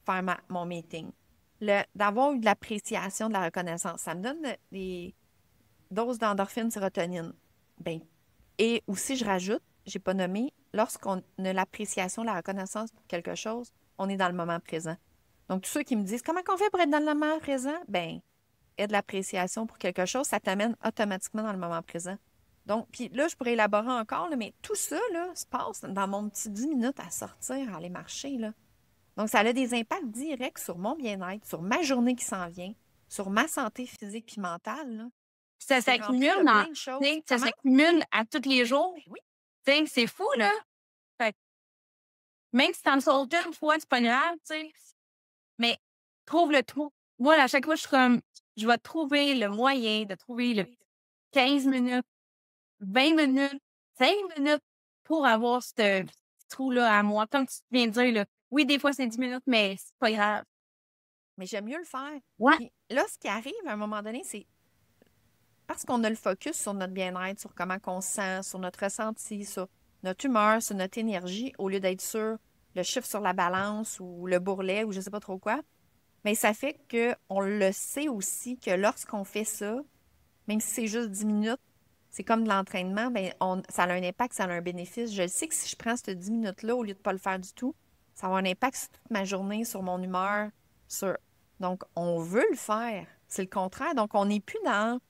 faire mon meeting. D'avoir eu de l'appréciation, de la reconnaissance, ça me donne des doses d'endorphine, sérotonine. Ben, et aussi, je rajoute, j'ai pas nommé, lorsqu'on a l'appréciation, la reconnaissance pour quelque chose, on est dans le moment présent. Donc, tous ceux qui me disent comment on fait pour être dans le moment présent, ben, et de l'appréciation pour quelque chose, ça t'amène automatiquement dans le moment présent. Donc, puis là, je pourrais élaborer encore, là, mais tout ça, là, se passe dans mon petit 10 minutes à sortir, à aller marcher, là. Donc, ça a des impacts directs sur mon bien-être, sur ma journée qui s'en vient, sur ma santé physique puis mentale, là. Ça C'est rempli de s'accumule plein de choses. ça s'accumule à tous les jours. Ben oui. Tu sais, c'est fou, là. Fait que même si t'en sautes une fois, c'est pas grave, tu sais. Mais trouve le trou. Moi, à chaque fois, je suis comme, je vais trouver le moyen de trouver le 15 minutes, 20 minutes, 5 minutes pour avoir ce petit trou-là à moi. Comme tu viens de dire, là, oui, des fois, c'est 10 minutes, mais c'est pas grave. Mais j'aime mieux le faire. Ouais. Puis là, ce qui arrive à un moment donné, c'est parce qu'on a le focus sur notre bien-être, sur comment on se sent, sur notre ressenti, sur notre humeur, sur notre énergie, au lieu d'être sur le chiffre sur la balance ou le bourrelet ou je sais pas trop quoi. Mais ça fait qu'on le sait aussi que lorsqu'on fait ça, même si c'est juste 10 minutes, c'est comme de l'entraînement, ben ça a un impact, ça a un bénéfice. Je sais que si je prends ces 10 minutes-là au lieu de ne pas le faire du tout, ça va avoir un impact sur toute ma journée, sur mon humeur, sur... Donc, on veut le faire. C'est le contraire. Donc, on n'est plus dans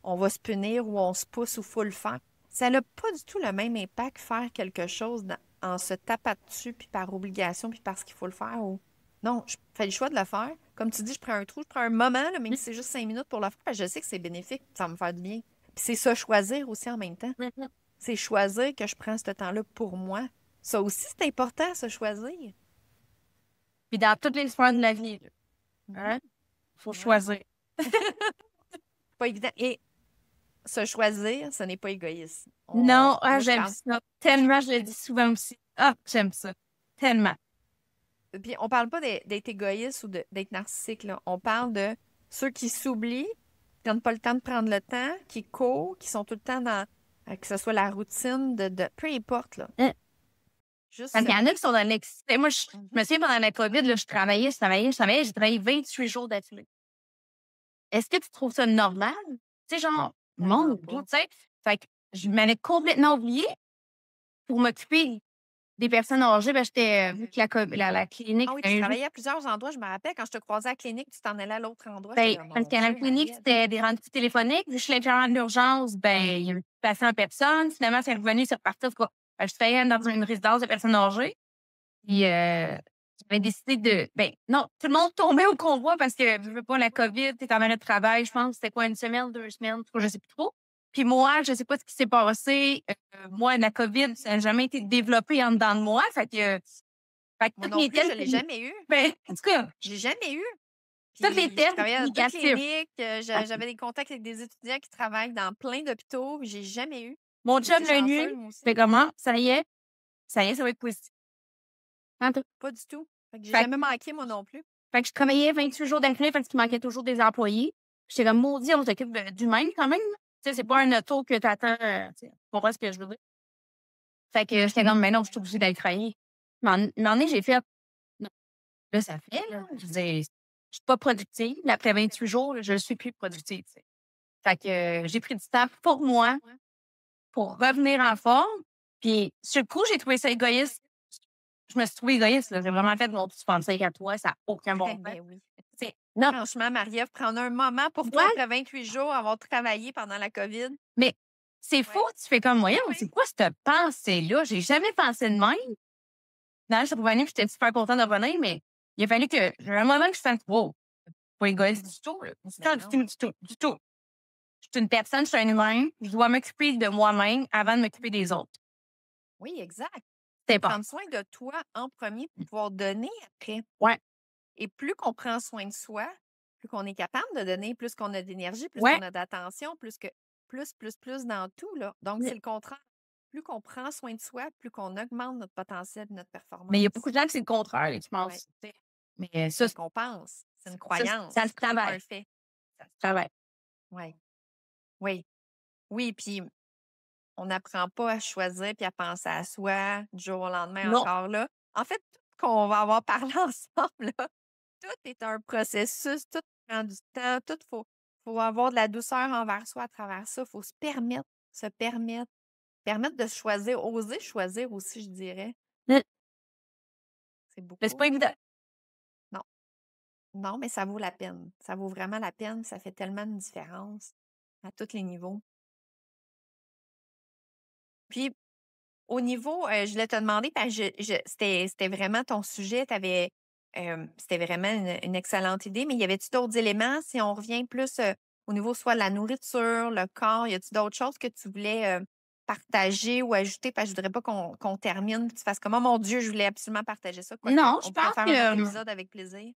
on va se punir ou on se pousse ou faut le faire. Ça n'a pas du tout le même impact faire quelque chose en se tapant dessus, puis par obligation, puis parce qu'il faut le faire. Ou... Non, je fais le choix de le faire. Comme tu dis, je prends un trou, je prends un moment, là, même si c'est juste 5 minutes pour le faire, parce que je sais que c'est bénéfique, ça va me faire du bien. Puis c'est ça, choisir aussi en même temps. C'est choisir que je prends ce temps-là pour moi. Ça aussi, c'est important, se choisir. Puis dans toutes les sphères de la vie, là, hein, faut choisir. Pas évident. Et se choisir, ce n'est pas égoïste. Non, moi, j'aime ça. Tellement, je le dis souvent aussi. Ah, j'aime ça. Tellement. Puis on parle pas d'être égoïste ou d'être narcissique, là. On parle de ceux qui s'oublient, qui n'ont pas le temps de prendre le temps, qui courent, qui sont tout le temps dans, que ce soit la routine, peu importe, là. Juste Parce ça. qu'il y en a qui sont dans l'excès. Moi, je me souviens, pendant la COVID, là, je travaillais. J'ai travaillé 28 jours d'affilée. Est-ce que tu trouves ça normal? Tu sais, genre, mon Dieu, tu sais. Fait que je m'avais complètement oubliée pour m'occuper des personnes âgées. Ben, j'étais, vu que la clinique. Ah oui, tu travaillais à plusieurs endroits. Je me rappelle, quand je te croisais à la clinique, tu t'en allais à l'autre endroit. Ben, parce qu'à la clinique, c'était des rendez-vous téléphoniques. Vu que je suis l'infirmière d'urgence, ben, il y a eu patient en personne. Finalement, c'est revenu, c'est reparti. Ben, je travaillais dans une résidence de personnes âgées. Puis, j'avais décidé de. Ben, non, tout le monde tombait au convoi parce que, je veux pas, la COVID, t'es en arrêt de travail, je pense, c'était quoi, une semaine, 2 semaines, je sais plus trop. Puis moi, je sais pas ce qui s'est passé. Moi, la COVID, ça n'a jamais été développé en dedans de moi. Fait que Moi toutes non mes plus, je tests. l'ai jamais eu. Ben, en tout cas, Je l'ai jamais eu. toutes les Puis, je tests travaillais dans deux négatifs. cliniques, j'avais des contacts avec des étudiants qui travaillent dans plein d'hôpitaux. J'ai jamais eu. Mon J'ai job, été le chanceuse, nu, moi aussi. c'est comment? Ça y est, ça va être positif. Pas du tout. Fait que j'ai Fait jamais manqué, moi non plus. Fait que je travaillais 28 jours d'affilée parce qu'il manquait toujours des employés. J'étais comme: «Maudit, on s'occupe d'humains quand même, là». Tu sais, c'est pas un auto que tu attends, tu sais, tu comprends ce que je veux dire? Fait que j'étais comme: «Ben non, je suis obligée d'aller travailler». Mais un moment donné, j'ai fait: «Non, là, ça fait, là». Je veux dire, je suis pas productive. Mais après 28 jours, là, je suis plus productive, tu sais. Fait que j'ai pris du temps pour moi, pour revenir en forme. Puis sur le coup, j'ai trouvé ça égoïste. Je me suis trouvée égoïste, là. J'ai vraiment fait: «Mon tu penses à toi, ça a aucun bon sens». Ben oui. Tu sais, non, Franchement, Marie-Ève, prendre un moment pour toi ouais, après 28 jours, avoir travaillé pendant la COVID. mais c'est fou, Ouais. tu fais comme: «Voyons, Oui, c'est oui. quoi cette pensée-là?» J'ai jamais pensé de même. D'ailleurs, je suis revenue, puis j'étais super contente de revenir, mais il a fallu que j'ai un moment que je fasse: «Wow, pas égoïste du tout, là. Du Ben tout, du non. tout, du tout, du tout. Je suis une personne, je suis un humain, je dois m'occuper de moi-même avant de m'occuper des autres». Oui, exact. C'est C'est important. prendre soin de toi en premier pour pouvoir donner après. Ouais, Et plus qu'on prend soin de soi, plus qu'on est capable de donner, plus qu'on a d'énergie, plus ouais, qu'on a d'attention, plus dans tout, là. Donc, c'est mais le contraire. Plus qu'on prend soin de soi, plus qu'on augmente notre potentiel, notre mais il y a performance. beaucoup de gens que c'est le contraire, là, qui Oui. pensent, tu sais. Mais C'est ce qu'on pense. C'est une ça croyance. se C'est pas travaille, un fait. ça se travaille. Oui. Oui. Oui. Puis, on n'apprend pas à choisir puis à penser à soi du jour au lendemain Non, encore là. En fait, tout ce qu'on va avoir parlé ensemble, là, tout est un processus, tout prend du temps, tout faut avoir de la douceur envers soi à travers ça. Il faut permettre de choisir, oser choisir aussi, je dirais. mais C'est mais c'est beaucoup. pas évident. Non, non, mais ça vaut la peine. Ça vaut vraiment la peine. Ça fait tellement de différence à tous les niveaux. Puis, au niveau, je voulais te demander, parce que c'était vraiment ton sujet, c'était vraiment une excellente idée, mais y avait-tu d'autres éléments? Si on revient plus au niveau soit de la nourriture, le corps, y a-tu d'autres choses que tu voulais partager ou ajouter? Parce que je voudrais pas qu'on termine, puis tu fasses comme, oh mon Dieu, je voulais absolument partager ça, quoique Non, je on pourrait pense faire un autre que, épisode avec plaisir.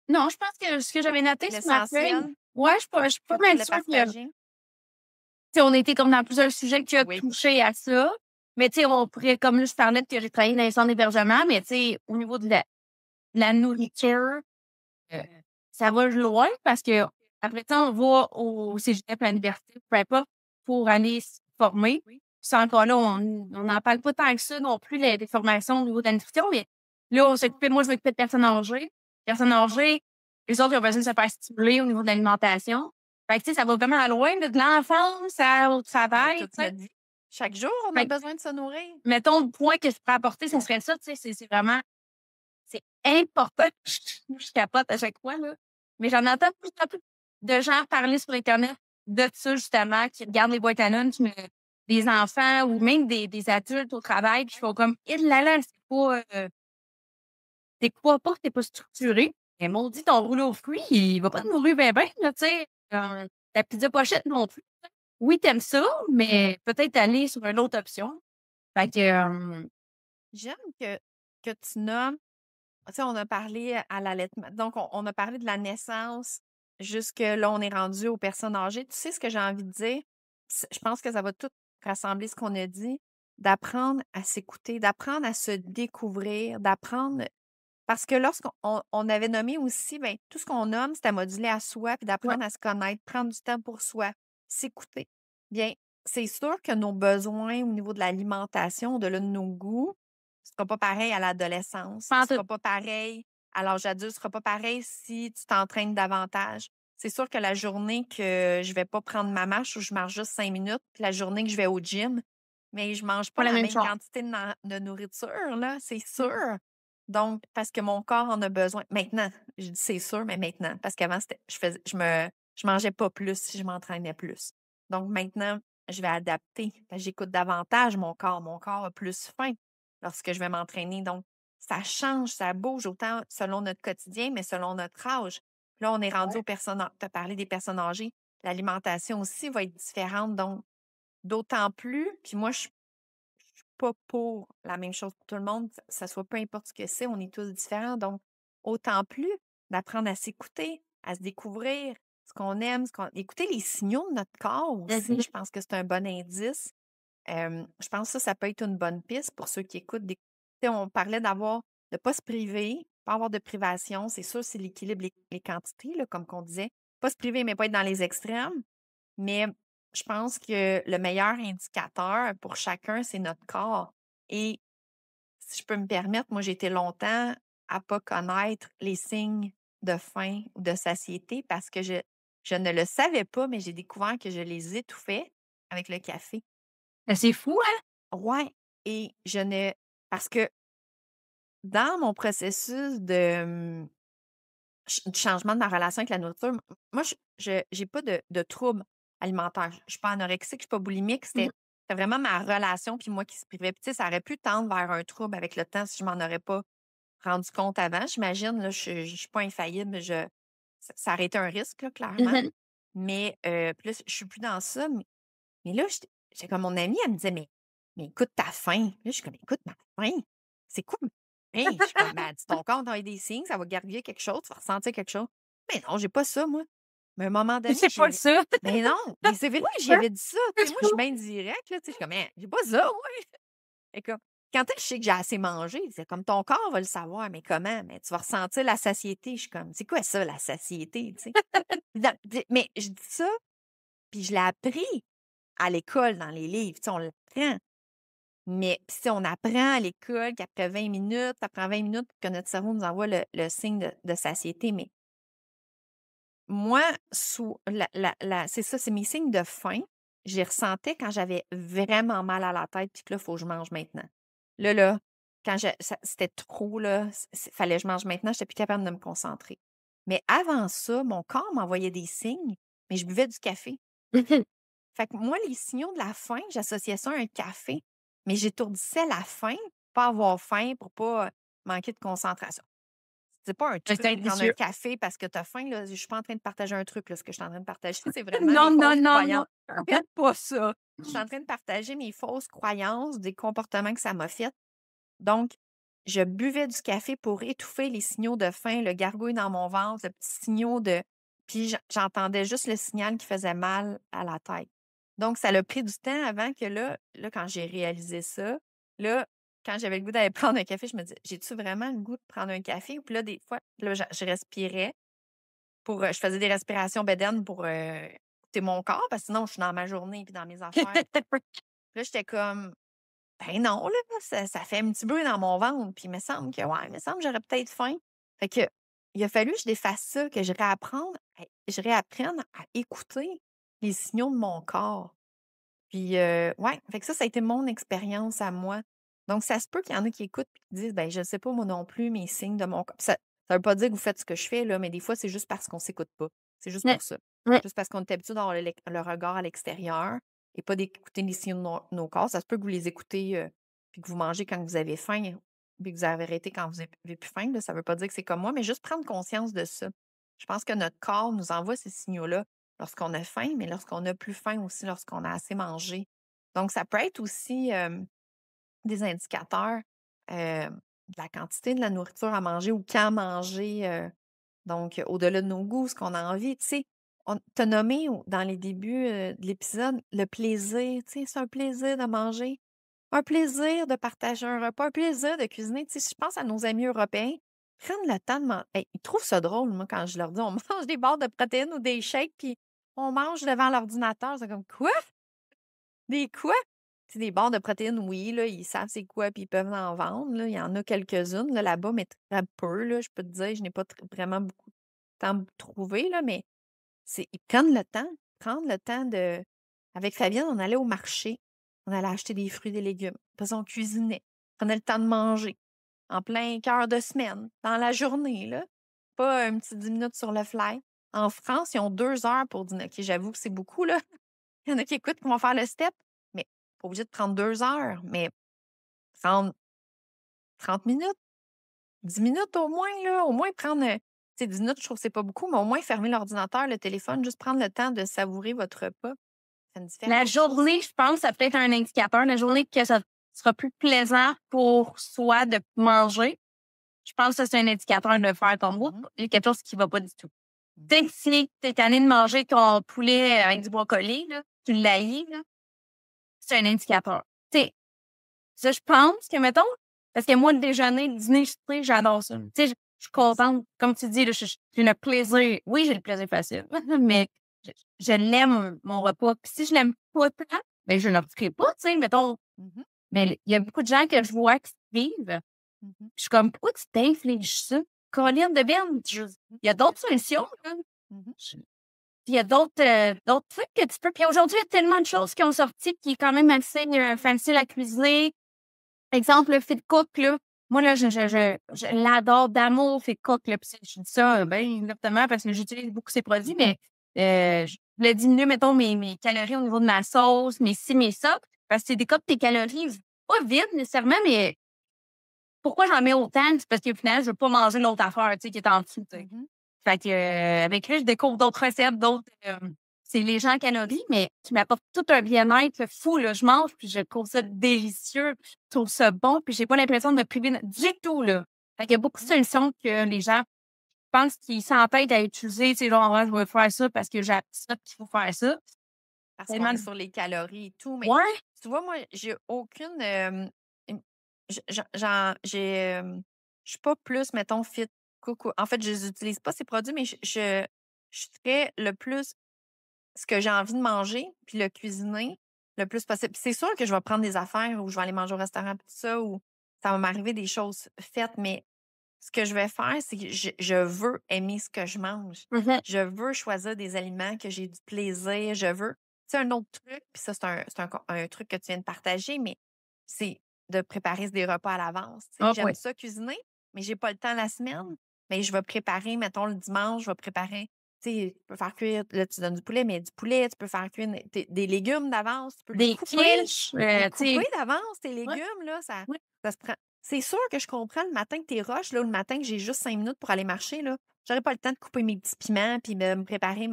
non, je pense que ce que j'avais noté sur ma feuille, L'essentiel ouais, je suis pas que tu mal voulais sûre que, tu partager. sais, on était comme dans plusieurs sujets qui ont Oui. touché à ça. Mais tu sais, on pourrait comme juste parler que j'ai travaillé dans les centres d'hébergement, mais tu sais, au niveau de la nourriture, heu, ça va loin parce que après ça, on va au cégep, à l'université, peu importe, pour aller se former. Puis ça, encore là, on n'en parle pas tant que ça non plus, les des formations au niveau de la nutrition, mais là, moi, je m'occupais de personnes âgées. Personnes âgées, les autres, ils ont besoin de se faire stimuler au niveau de l'alimentation. Fait que, tu sais, ça va vraiment loin, là, de l'enfance au Ben, travail, tu toute sais. notre vie. Chaque jour, on a Fait que, besoin de se nourrir. mettons, le point que je pourrais apporter, ce serait ça, tu sais, c'est vraiment c'est important. Je capote à chaque fois, là. Mais j'en entends de plus en plus de gens parler sur Internet de ça, justement, qui regardent les boîtes à lunch, mais des enfants ou même des adultes au travail, puis ils font comme: «Eh là là, c'est pas que tu pas structuré, mais maudit ton rouleau aux fruits, il va pas te nourrir ben ben, là, tu sais. Ta pizza pochette non plus. Oui, t'aimes ça, mais peut-être aller sur une autre option». Fait que, J'aime que tu nommes. Tu sais, on a parlé à l'allaitement. Donc, on a parlé de la naissance jusque là, on est rendu aux personnes âgées. Tu sais ce que j'ai envie de dire? Je pense que ça va tout rassembler ce qu'on a dit, d'apprendre à s'écouter, d'apprendre à se découvrir, d'apprendre. Parce que lorsqu'on on avait nommé aussi, ben, tout ce qu'on nomme, c'est à moduler à soi, puis ouais, d'apprendre à se connaître, prendre du temps pour soi, s'écouter. Bien, c'est sûr que nos besoins au niveau de l'alimentation, de nos goûts, ce sera pas pareil à l'adolescence, pas en ce tout. sera pas pareil à l'âge adulte, ce sera pas pareil si tu t'entraînes davantage. C'est sûr que la journée que je vais pas prendre ma marche ou je marche juste 5 minutes, puis la journée que je vais au gym, mais je mange pas Pas la la même même chose. quantité de nourriture, là, c'est sûr. Donc, parce que mon corps en a besoin. Maintenant, je dis c'est sûr, mais maintenant, parce qu'avant, je mangeais pas plus si je m'entraînais plus. Donc, maintenant, je vais adapter. Parce que j'écoute davantage mon corps. Mon corps a plus faim lorsque je vais m'entraîner. Donc, ça change, ça bouge autant selon notre quotidien, mais selon notre âge. Là, on est rendu aux personnes, tu as parlé des personnes âgées. L'alimentation aussi va être différente. Donc, d'autant plus, puis moi, je suis pas pour la même chose pour tout le monde, ça soit peu importe ce que c'est, on est tous différents. Donc, autant plus d'apprendre à s'écouter, à se découvrir ce qu'on aime, écouter les signaux de notre corps aussi. Mhm. Je pense que c'est un bon indice. Je pense que ça peut être une bonne piste pour ceux qui écoutent. On parlait de ne pas se priver, pas avoir de privation. C'est sûr, c'est l'équilibre, les quantités, là, comme qu'on disait. Pas se priver, mais pas être dans les extrêmes. Mais je pense que le meilleur indicateur pour chacun, c'est notre corps. Et si je peux me permettre, moi, j'ai été longtemps à pas connaître les signes de faim ou de satiété parce que je ne le savais pas, mais j'ai découvert que je les étouffais avec le café. C'est fou, hein? Ouais. Et je ne. Parce que dans mon processus de du changement de ma relation avec la nourriture, moi, je j'ai pas de troubles alimentaires. Je suis pas anorexique, je suis pas boulimique. Mhm. C'était vraiment ma relation puis moi qui se privait. Puis, tu sais, ça aurait pu tendre vers un trouble avec le temps si je m'en aurais pas rendu compte avant. J'imagine, là, je suis pas infaillible, mais ça aurait été un risque, là, clairement. Mhm. Mais puis là, je suis plus dans ça. Mais là, j'étais comme mon amie, elle me disait, mais écoute ta faim. Là, je suis comme, écoute ma faim. C'est quoi? Hey, je suis comme, ben, dis ton corps dans des signes, ça va garder quelque chose, tu vas ressentir quelque chose. Mais non, j'ai pas ça, moi. Mais à un moment donné, C'est pas ça. mais non, mais c'est vrai, j'y avais dit ça. Tu sais, moi, je suis bien direct, là, tu sais, je suis comme, j'ai pas ça, ouais. Et comme, quand est-ce que je sais que j'ai assez mangé? C'est comme ton corps va le savoir, mais comment? Mais tu vas ressentir la satiété. Je suis comme, c'est quoi ça, la satiété, tu sais? Mais je dis ça, puis je l'ai appris à l'école, dans les livres, tu sais, on l'apprend. Mais si on apprend à l'école qu'après 20 minutes, après 20 minutes, que notre cerveau nous envoie le signe de satiété. Mais moi, c'est ça, c'est mes signes de faim. Je les ressentais quand j'avais vraiment mal à la tête, puis que là, il faut que je mange maintenant. Là, quand c'était trop, là, fallait que je mange maintenant, je n'étais plus capable de me concentrer. Mais avant ça, mon corps m'envoyait des signes, mais je buvais du café. Fait que moi, les signaux de la faim, j'associais ça à un café, mais j'étourdissais la faim, pas avoir faim pour pas manquer de concentration. C'est pas un truc C'est de prendre un délicieux. café parce que tu as faim, là. Je suis pas en train de partager un truc, là. Ce que je suis en train de partager, c'est vraiment Non, mes non, fausses non, non. croyances. Faites pas ça. Je suis en train de partager mes fausses croyances, des comportements que ça m'a fait. Donc, je buvais du café pour étouffer les signaux de faim, le gargouille dans mon ventre, le petit signaux de. Puis j'entendais juste le signal qui faisait mal à la tête. Donc, ça a pris du temps avant que là, quand j'ai réalisé ça, là, quand j'avais le goût d'aller prendre un café, je me disais, j'ai-tu vraiment le goût de prendre un café? Puis là, des fois, là, je respirais je faisais des respirations bédaines pour écouter mon corps, parce que sinon, je suis dans ma journée puis dans mes affaires. Là, j'étais comme, ben non, là, ça fait un petit bruit dans mon ventre. Puis il me semble que, ouais, il me semble que j'aurais peut-être faim. Fait que, il a fallu que je défasse ça, que je réapprenne à écouter les signaux de mon corps. Puis, ouais, fait que ça a été mon expérience à moi. Donc, ça se peut qu'il y en a qui écoutent et qui disent, ben, je ne sais pas, moi non plus, mes signes de mon corps. Ça ne veut pas dire que vous faites ce que je fais, là, mais des fois, c'est juste parce qu'on ne s'écoute pas. C'est juste Ouais. pour ça. Ouais. Juste parce qu'on est habitué d'avoir le regard à l'extérieur et pas d'écouter les signaux de nos corps. Ça se peut que vous les écoutez puis que vous mangez quand vous avez faim, puis que vous avez arrêté quand vous n'avez plus faim. Là, ça ne veut pas dire que c'est comme moi, mais juste prendre conscience de ça. Je pense que notre corps nous envoie ces signaux-là lorsqu'on a faim, mais lorsqu'on n'a plus faim aussi, lorsqu'on a assez mangé. Donc, ça peut être aussi des indicateurs de la quantité de la nourriture à manger ou quand manger. Donc, au-delà de nos goûts, ce qu'on a envie. Tu sais, on t'a nommé dans les débuts de l'épisode le plaisir. Tu sais, c'est un plaisir de manger, un plaisir de partager un repas, un plaisir de cuisiner. Tu sais, si je pense à nos amis européens, prennent le temps de manger. Ils trouvent ça drôle, moi, quand je leur dis on mange des barres de protéines ou des shakes, puis on mange devant l'ordinateur. C'est comme quoi? Des quoi? C'est des barres de protéines, oui, là, ils savent c'est quoi, puis ils peuvent en vendre. Là. Il y en a quelques-unes là, là-bas, mais très peu, là, je peux te dire. Je n'ai pas vraiment beaucoup de temps pour trouver, là, mais ils prennent le temps. Prendre le temps de. Avec Fabienne, on allait au marché. On allait acheter des fruits, des légumes. Puis on cuisinait. On prenait le temps de manger. En plein cœur de semaine, dans la journée, là. Pas un petit 10 minutes sur le fly. En France, ils ont 2 heures pour dîner. OK, j'avoue que c'est beaucoup, là. Il y en a qui écoutent, qui vont faire le step, mais pas obligé de prendre 2 heures, mais prendre 30 minutes, 10 minutes au moins, là, au moins prendre, tu sais, 10 minutes, je trouve que c'est pas beaucoup, mais au moins fermer l'ordinateur, le téléphone, juste prendre le temps de savourer votre repas. Ça fait une La différence. journée, je pense, ça peut être un indicateur. La journée que ça sera plus plaisant pour soi de manger, je pense que c'est un indicateur de faire ton goût. Il y a quelque chose qui ne va pas du tout. Tu sais, si tu es tanné de manger ton poulet avec du brocoli, là, tu l'haïs, là, c'est un indicateur. Tu sais, ça, je pense que, mettons, parce que moi, le déjeuner, le dîner, souper, j'adore ça. Tu sais, je suis contente. Comme tu dis, là, j'ai le plaisir. Oui, j'ai le plaisir facile, mais je l'aime, mon repas. Puis si je l'aime pas tant, ben, je ne le ferai pas, tu sais, mettons. Mhm, Mais il y a beaucoup de gens que je vois qui se vivent. mhm, Je suis comme, pourquoi tu t'infliges ça? Colline de Ben, il y a d'autres solutions, là. mhm. Il y a d'autres trucs que tu peux. Puis aujourd'hui, il y a tellement de choses qui ont sorti qui est quand même assez facile à cuisiner. Exemple, le fit cook, là. Moi, là, je l'adore d'amour, fit cook, là. Puis je dis ça bien exactement parce que j'utilise beaucoup ces produits, mais je voulais diminuer, mettons, mes calories au niveau de ma sauce, mes ci, mes ça. Parce que c'est des copes tes calories, pas vides nécessairement, mais pourquoi j'en mets autant? C'est parce qu'au final, je veux pas manger l'autre affaire, tu sais, qui est en dessous, tu sais. Mhm. Fait que, avec lui, je découvre d'autres recettes, c'est léger en calories, mais qui m'apportent tout un bien-être fou, là. Je mange, puis je trouve ça délicieux, je trouve ça bon, puis j'ai pas l'impression de me priver du tout, là. Fait qu'il y a beaucoup de solutions que les gens pensent qu'ils s'entêtent à utiliser, tu sais, genre, ah, je vais faire ça parce que j'ai appris ça, qu'il faut faire ça. Parce qu'on Tellement est de sur les calories et tout, mais ouais, tu vois, moi, j'ai aucune, je suis pas plus, mettons, fit cook. En fait, je n'utilise pas ces produits, mais je ferais le plus ce que j'ai envie de manger, puis le cuisiner le plus possible. Puis c'est sûr que je vais prendre des affaires ou je vais aller manger au restaurant, puis tout ça, ou ça va m'arriver des choses faites, mais ce que je vais faire, c'est que je veux aimer ce que je mange. mhm, Je veux choisir des aliments que j'ai du plaisir. Je veux. Tu sais, un autre truc, puis ça, c'est un truc que tu viens de partager, mais c'est de préparer des repas à l'avance. Tu sais. ah J'aime ouais. ça cuisiner, mais j'ai pas le temps la semaine. Mais je vais préparer, mettons, le dimanche, je vais préparer. Tu sais, tu peux faire cuire, là, tu donnes du poulet, mais du poulet, tu peux faire cuire des légumes d'avance, tu peux les Des couper. quiches, Les tu sais, couper d'avance, tes ouais, légumes, là, ouais. ça se prend. C'est sûr que je comprends le matin que t'es rush, là, ou le matin que j'ai juste 5 minutes pour aller marcher, là. J'aurais pas le temps de couper mes petits piments, puis de me préparer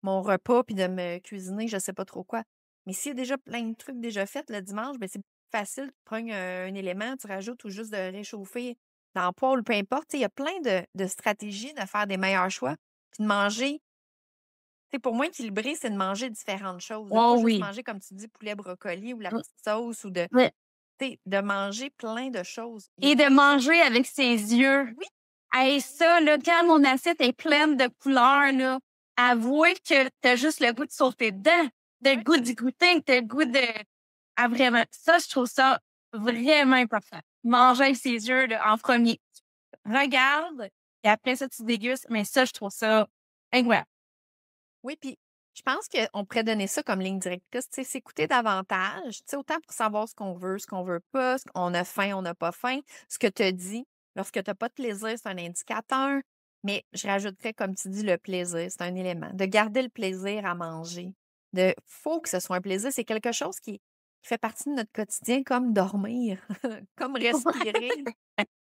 mon repas, puis de me cuisiner, je sais pas trop quoi. Mais s'il y a déjà plein de trucs déjà faits le dimanche, ben c'est facile. Tu prends un élément, tu rajoutes ou juste de réchauffer dans le poêle, peu importe. Tu sais, il y a plein de stratégies de faire des meilleurs choix, puis de manger. Tu sais, pour moi, équilibrer, c'est de manger différentes choses. De pas Oh juste oui. manger, comme tu dis, poulet brocoli ou la Mm, petite sauce ou de, ouais. tu sais, de manger plein de choses. Il y a Et de plein de choses. manger avec ses yeux. Oui, Hey, ça, là, quand mon assiette est pleine de couleurs, là, avouez que t'as juste le goût de sauter dedans, le oui. goût d'y goûter, t'as le goût de... Ah, vraiment. Ça, je trouve ça vraiment important. Manger avec ses yeux, là, en premier. Regarde, et après ça, tu dégustes. Mais ça, je trouve ça incroyable. Oui, puis je pense qu'on pourrait donner ça comme ligne directrice, tu sais, s'écouter davantage, tu sais, autant pour savoir ce qu'on veut pas, ce qu'on a faim, on n'a pas faim, ce que tu dis. Lorsque tu n'as pas de plaisir, c'est un indicateur. Mais je rajouterais, comme tu dis, le plaisir, c'est un élément. De garder le plaisir à manger. Faut que ce soit un plaisir. C'est quelque chose qui fait partie de notre quotidien, comme dormir, comme respirer.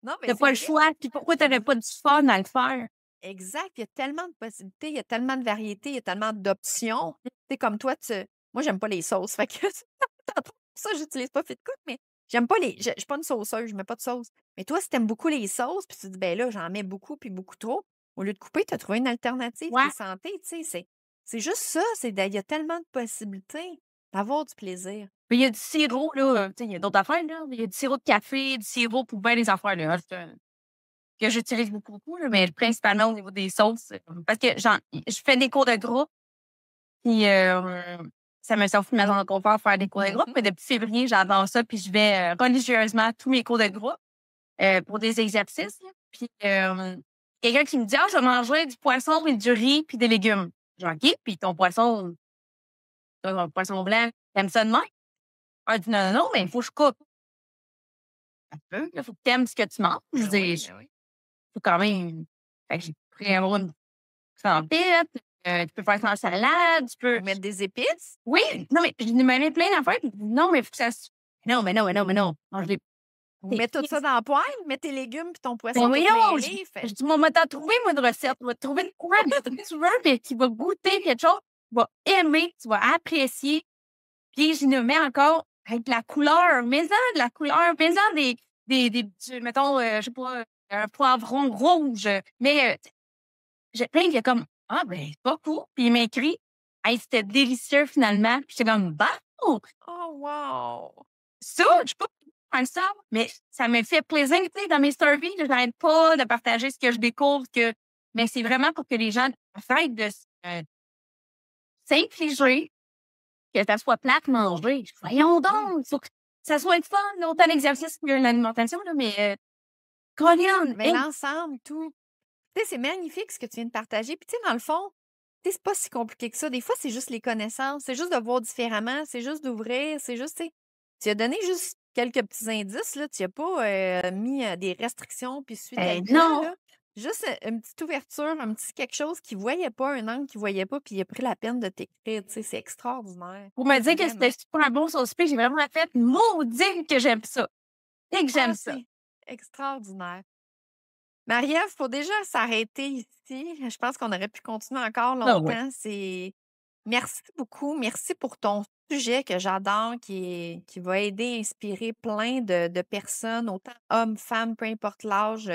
Non, mais T'as c'est pas le vrai. choix. Puis pourquoi t'aurais pas du fun à le faire? Exact. Il y a tellement de possibilités, il y a tellement de variétés, il y a tellement d'options. Tu sais, comme toi, moi, j'aime pas les sauces. Fait que pour ça, j'utilise pas FitCook, mais j'aime pas je suis pas une sauceuse, je mets pas de sauce. Mais toi, si t'aimes beaucoup les sauces, puis tu te dis, ben là, j'en mets beaucoup puis beaucoup trop, au lieu de couper, tu as trouvé une alternative qui Ouais. est santé, tu sais. C'est juste ça. Il y a tellement de possibilités d'avoir du plaisir. Mais il y a du sirop, là. Tu sais, il y a d'autres affaires, là. Il y a du sirop de café, du sirop pour bien les affaires, là. Que j'utilise beaucoup, beaucoup, là, mais principalement au niveau des sauces. Parce que je fais des cours de groupe, puis ça me sort de ma zone de confort faire des cours de groupe. Mhm. Mais depuis février, j'adore ça, puis je vais religieusement à tous mes cours de groupe pour des exercices. Là. Puis quelqu'un qui me dit, ah, je vais manger du poisson, et du riz, puis des légumes. Genre, OK, puis ton poisson blanc, t'aimes ça de même? Ah, dit, non, non, non, mais il faut que je coupe. Un peu, il faut que t'aimes ce que tu manges. Je Ben oui, dis, ben oui. faut quand même. Fait que j'ai pris un rôle sans pite, tu peux faire ça en salade, tu peux. Ou mettre des épices. Oui, non, mais je demandais plein d'affaires. Puis non, mais il faut que ça. Non, mais non, mais non, mais non. Non, je l'ai. Ou mets tout ça dans la poêle, mets tes légumes puis ton Mais poisson tout voyons, mêlé. je dis, moi, t'as trouvé moi, une recette. Tu vas trouver de quoi que tu veux, mais qui va goûter quelque chose. Tu vas aimer, tu vas apprécier. Puis je le mets encore avec de la couleur. Mets-en de la couleur. Mets-en mettons, je sais pas, un poivron rouge. Mais j'ai plein qui est comme, ah, ben, c'est pas cool. Puis il m'écrit, hey, c'était délicieux finalement. Puis j'étais comme, bah, oh, Oh, wow! ça, je sais pas. faire ça, mais ça me fait plaisir, tu sais, dans mes stories, je n'arrête pas de partager ce que je découvre, mais c'est vraiment pour que les gens arrêtent de s'infliger, que ça soit plate manger. Voyons donc, il faut que ça soit le fun, là, autant l'exercice que l'alimentation, là, mais Colin, Mais l'ensemble, tout. Tu sais, c'est magnifique ce que tu viens de partager. Puis, tu sais, dans le fond, tu sais, c'est pas si compliqué que ça. Des fois, c'est juste les connaissances, c'est juste de voir différemment, c'est juste d'ouvrir, c'est juste, tu sais, tu as donné juste quelques petits indices, là. Tu as pas mis des restrictions puis suite à plan, non. là. Juste une petite ouverture, un petit quelque chose qui voyait pas, un angle qui voyait pas, puis il a pris la peine de t'écrire. Tu sais, c'est extraordinaire. Pour me dire que Vraiment. c'était super bon sauce pique, j'ai vraiment fait maudit que j'aime ça. Et que j'aime ça. C'est extraordinaire. Marie-Ève, faut déjà s'arrêter ici. Je pense qu'on aurait pu continuer encore Ah ouais. longtemps. Merci beaucoup. Merci pour ton sujet que j'adore, qui va aider, inspirer plein de personnes, autant hommes, femmes, peu importe l'âge,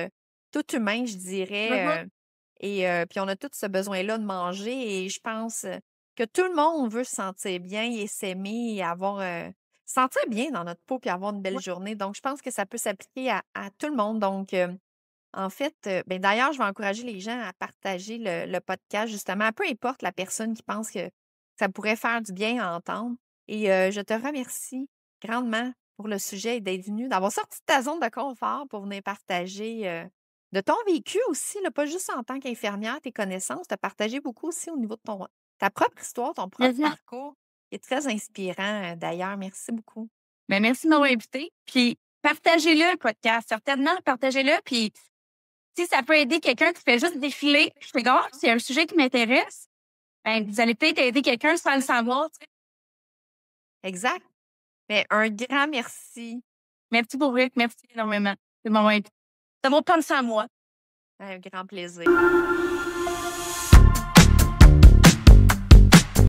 tout humain, je dirais. Mhm. Et puis on a tous ce besoin-là de manger et je pense que tout le monde veut se sentir bien et s'aimer et se sentir bien dans notre peau puis avoir une belle Ouais. journée. Donc, je pense que ça peut s'appliquer à tout le monde. Donc, en fait, ben, d'ailleurs, je vais encourager les gens à partager le podcast, justement, peu importe la personne qui pense que ça pourrait faire du bien à entendre. Et je te remercie grandement pour le sujet et d'être venu, d'avoir sorti de ta zone de confort pour venir partager de ton vécu aussi, là, pas juste en tant qu'infirmière, tes connaissances, de partager beaucoup aussi au niveau de ta propre histoire, ton propre Exact. parcours, qui est très inspirant d'ailleurs. Merci beaucoup. Ben, merci de m'avoir invité. Puis partagez-le, le podcast. Certainement, partagez-le. Puis si ça peut aider quelqu'un qui fait juste défiler, je fais gaffe, c'est un sujet qui m'intéresse. Ben, vous allez peut-être aider quelqu'un sans le savoir. Tu sais. Exact. Mais un grand merci. Merci pour Rick. Merci énormément de m'avoir invité. Ça va prendre ça à moi. Un grand plaisir.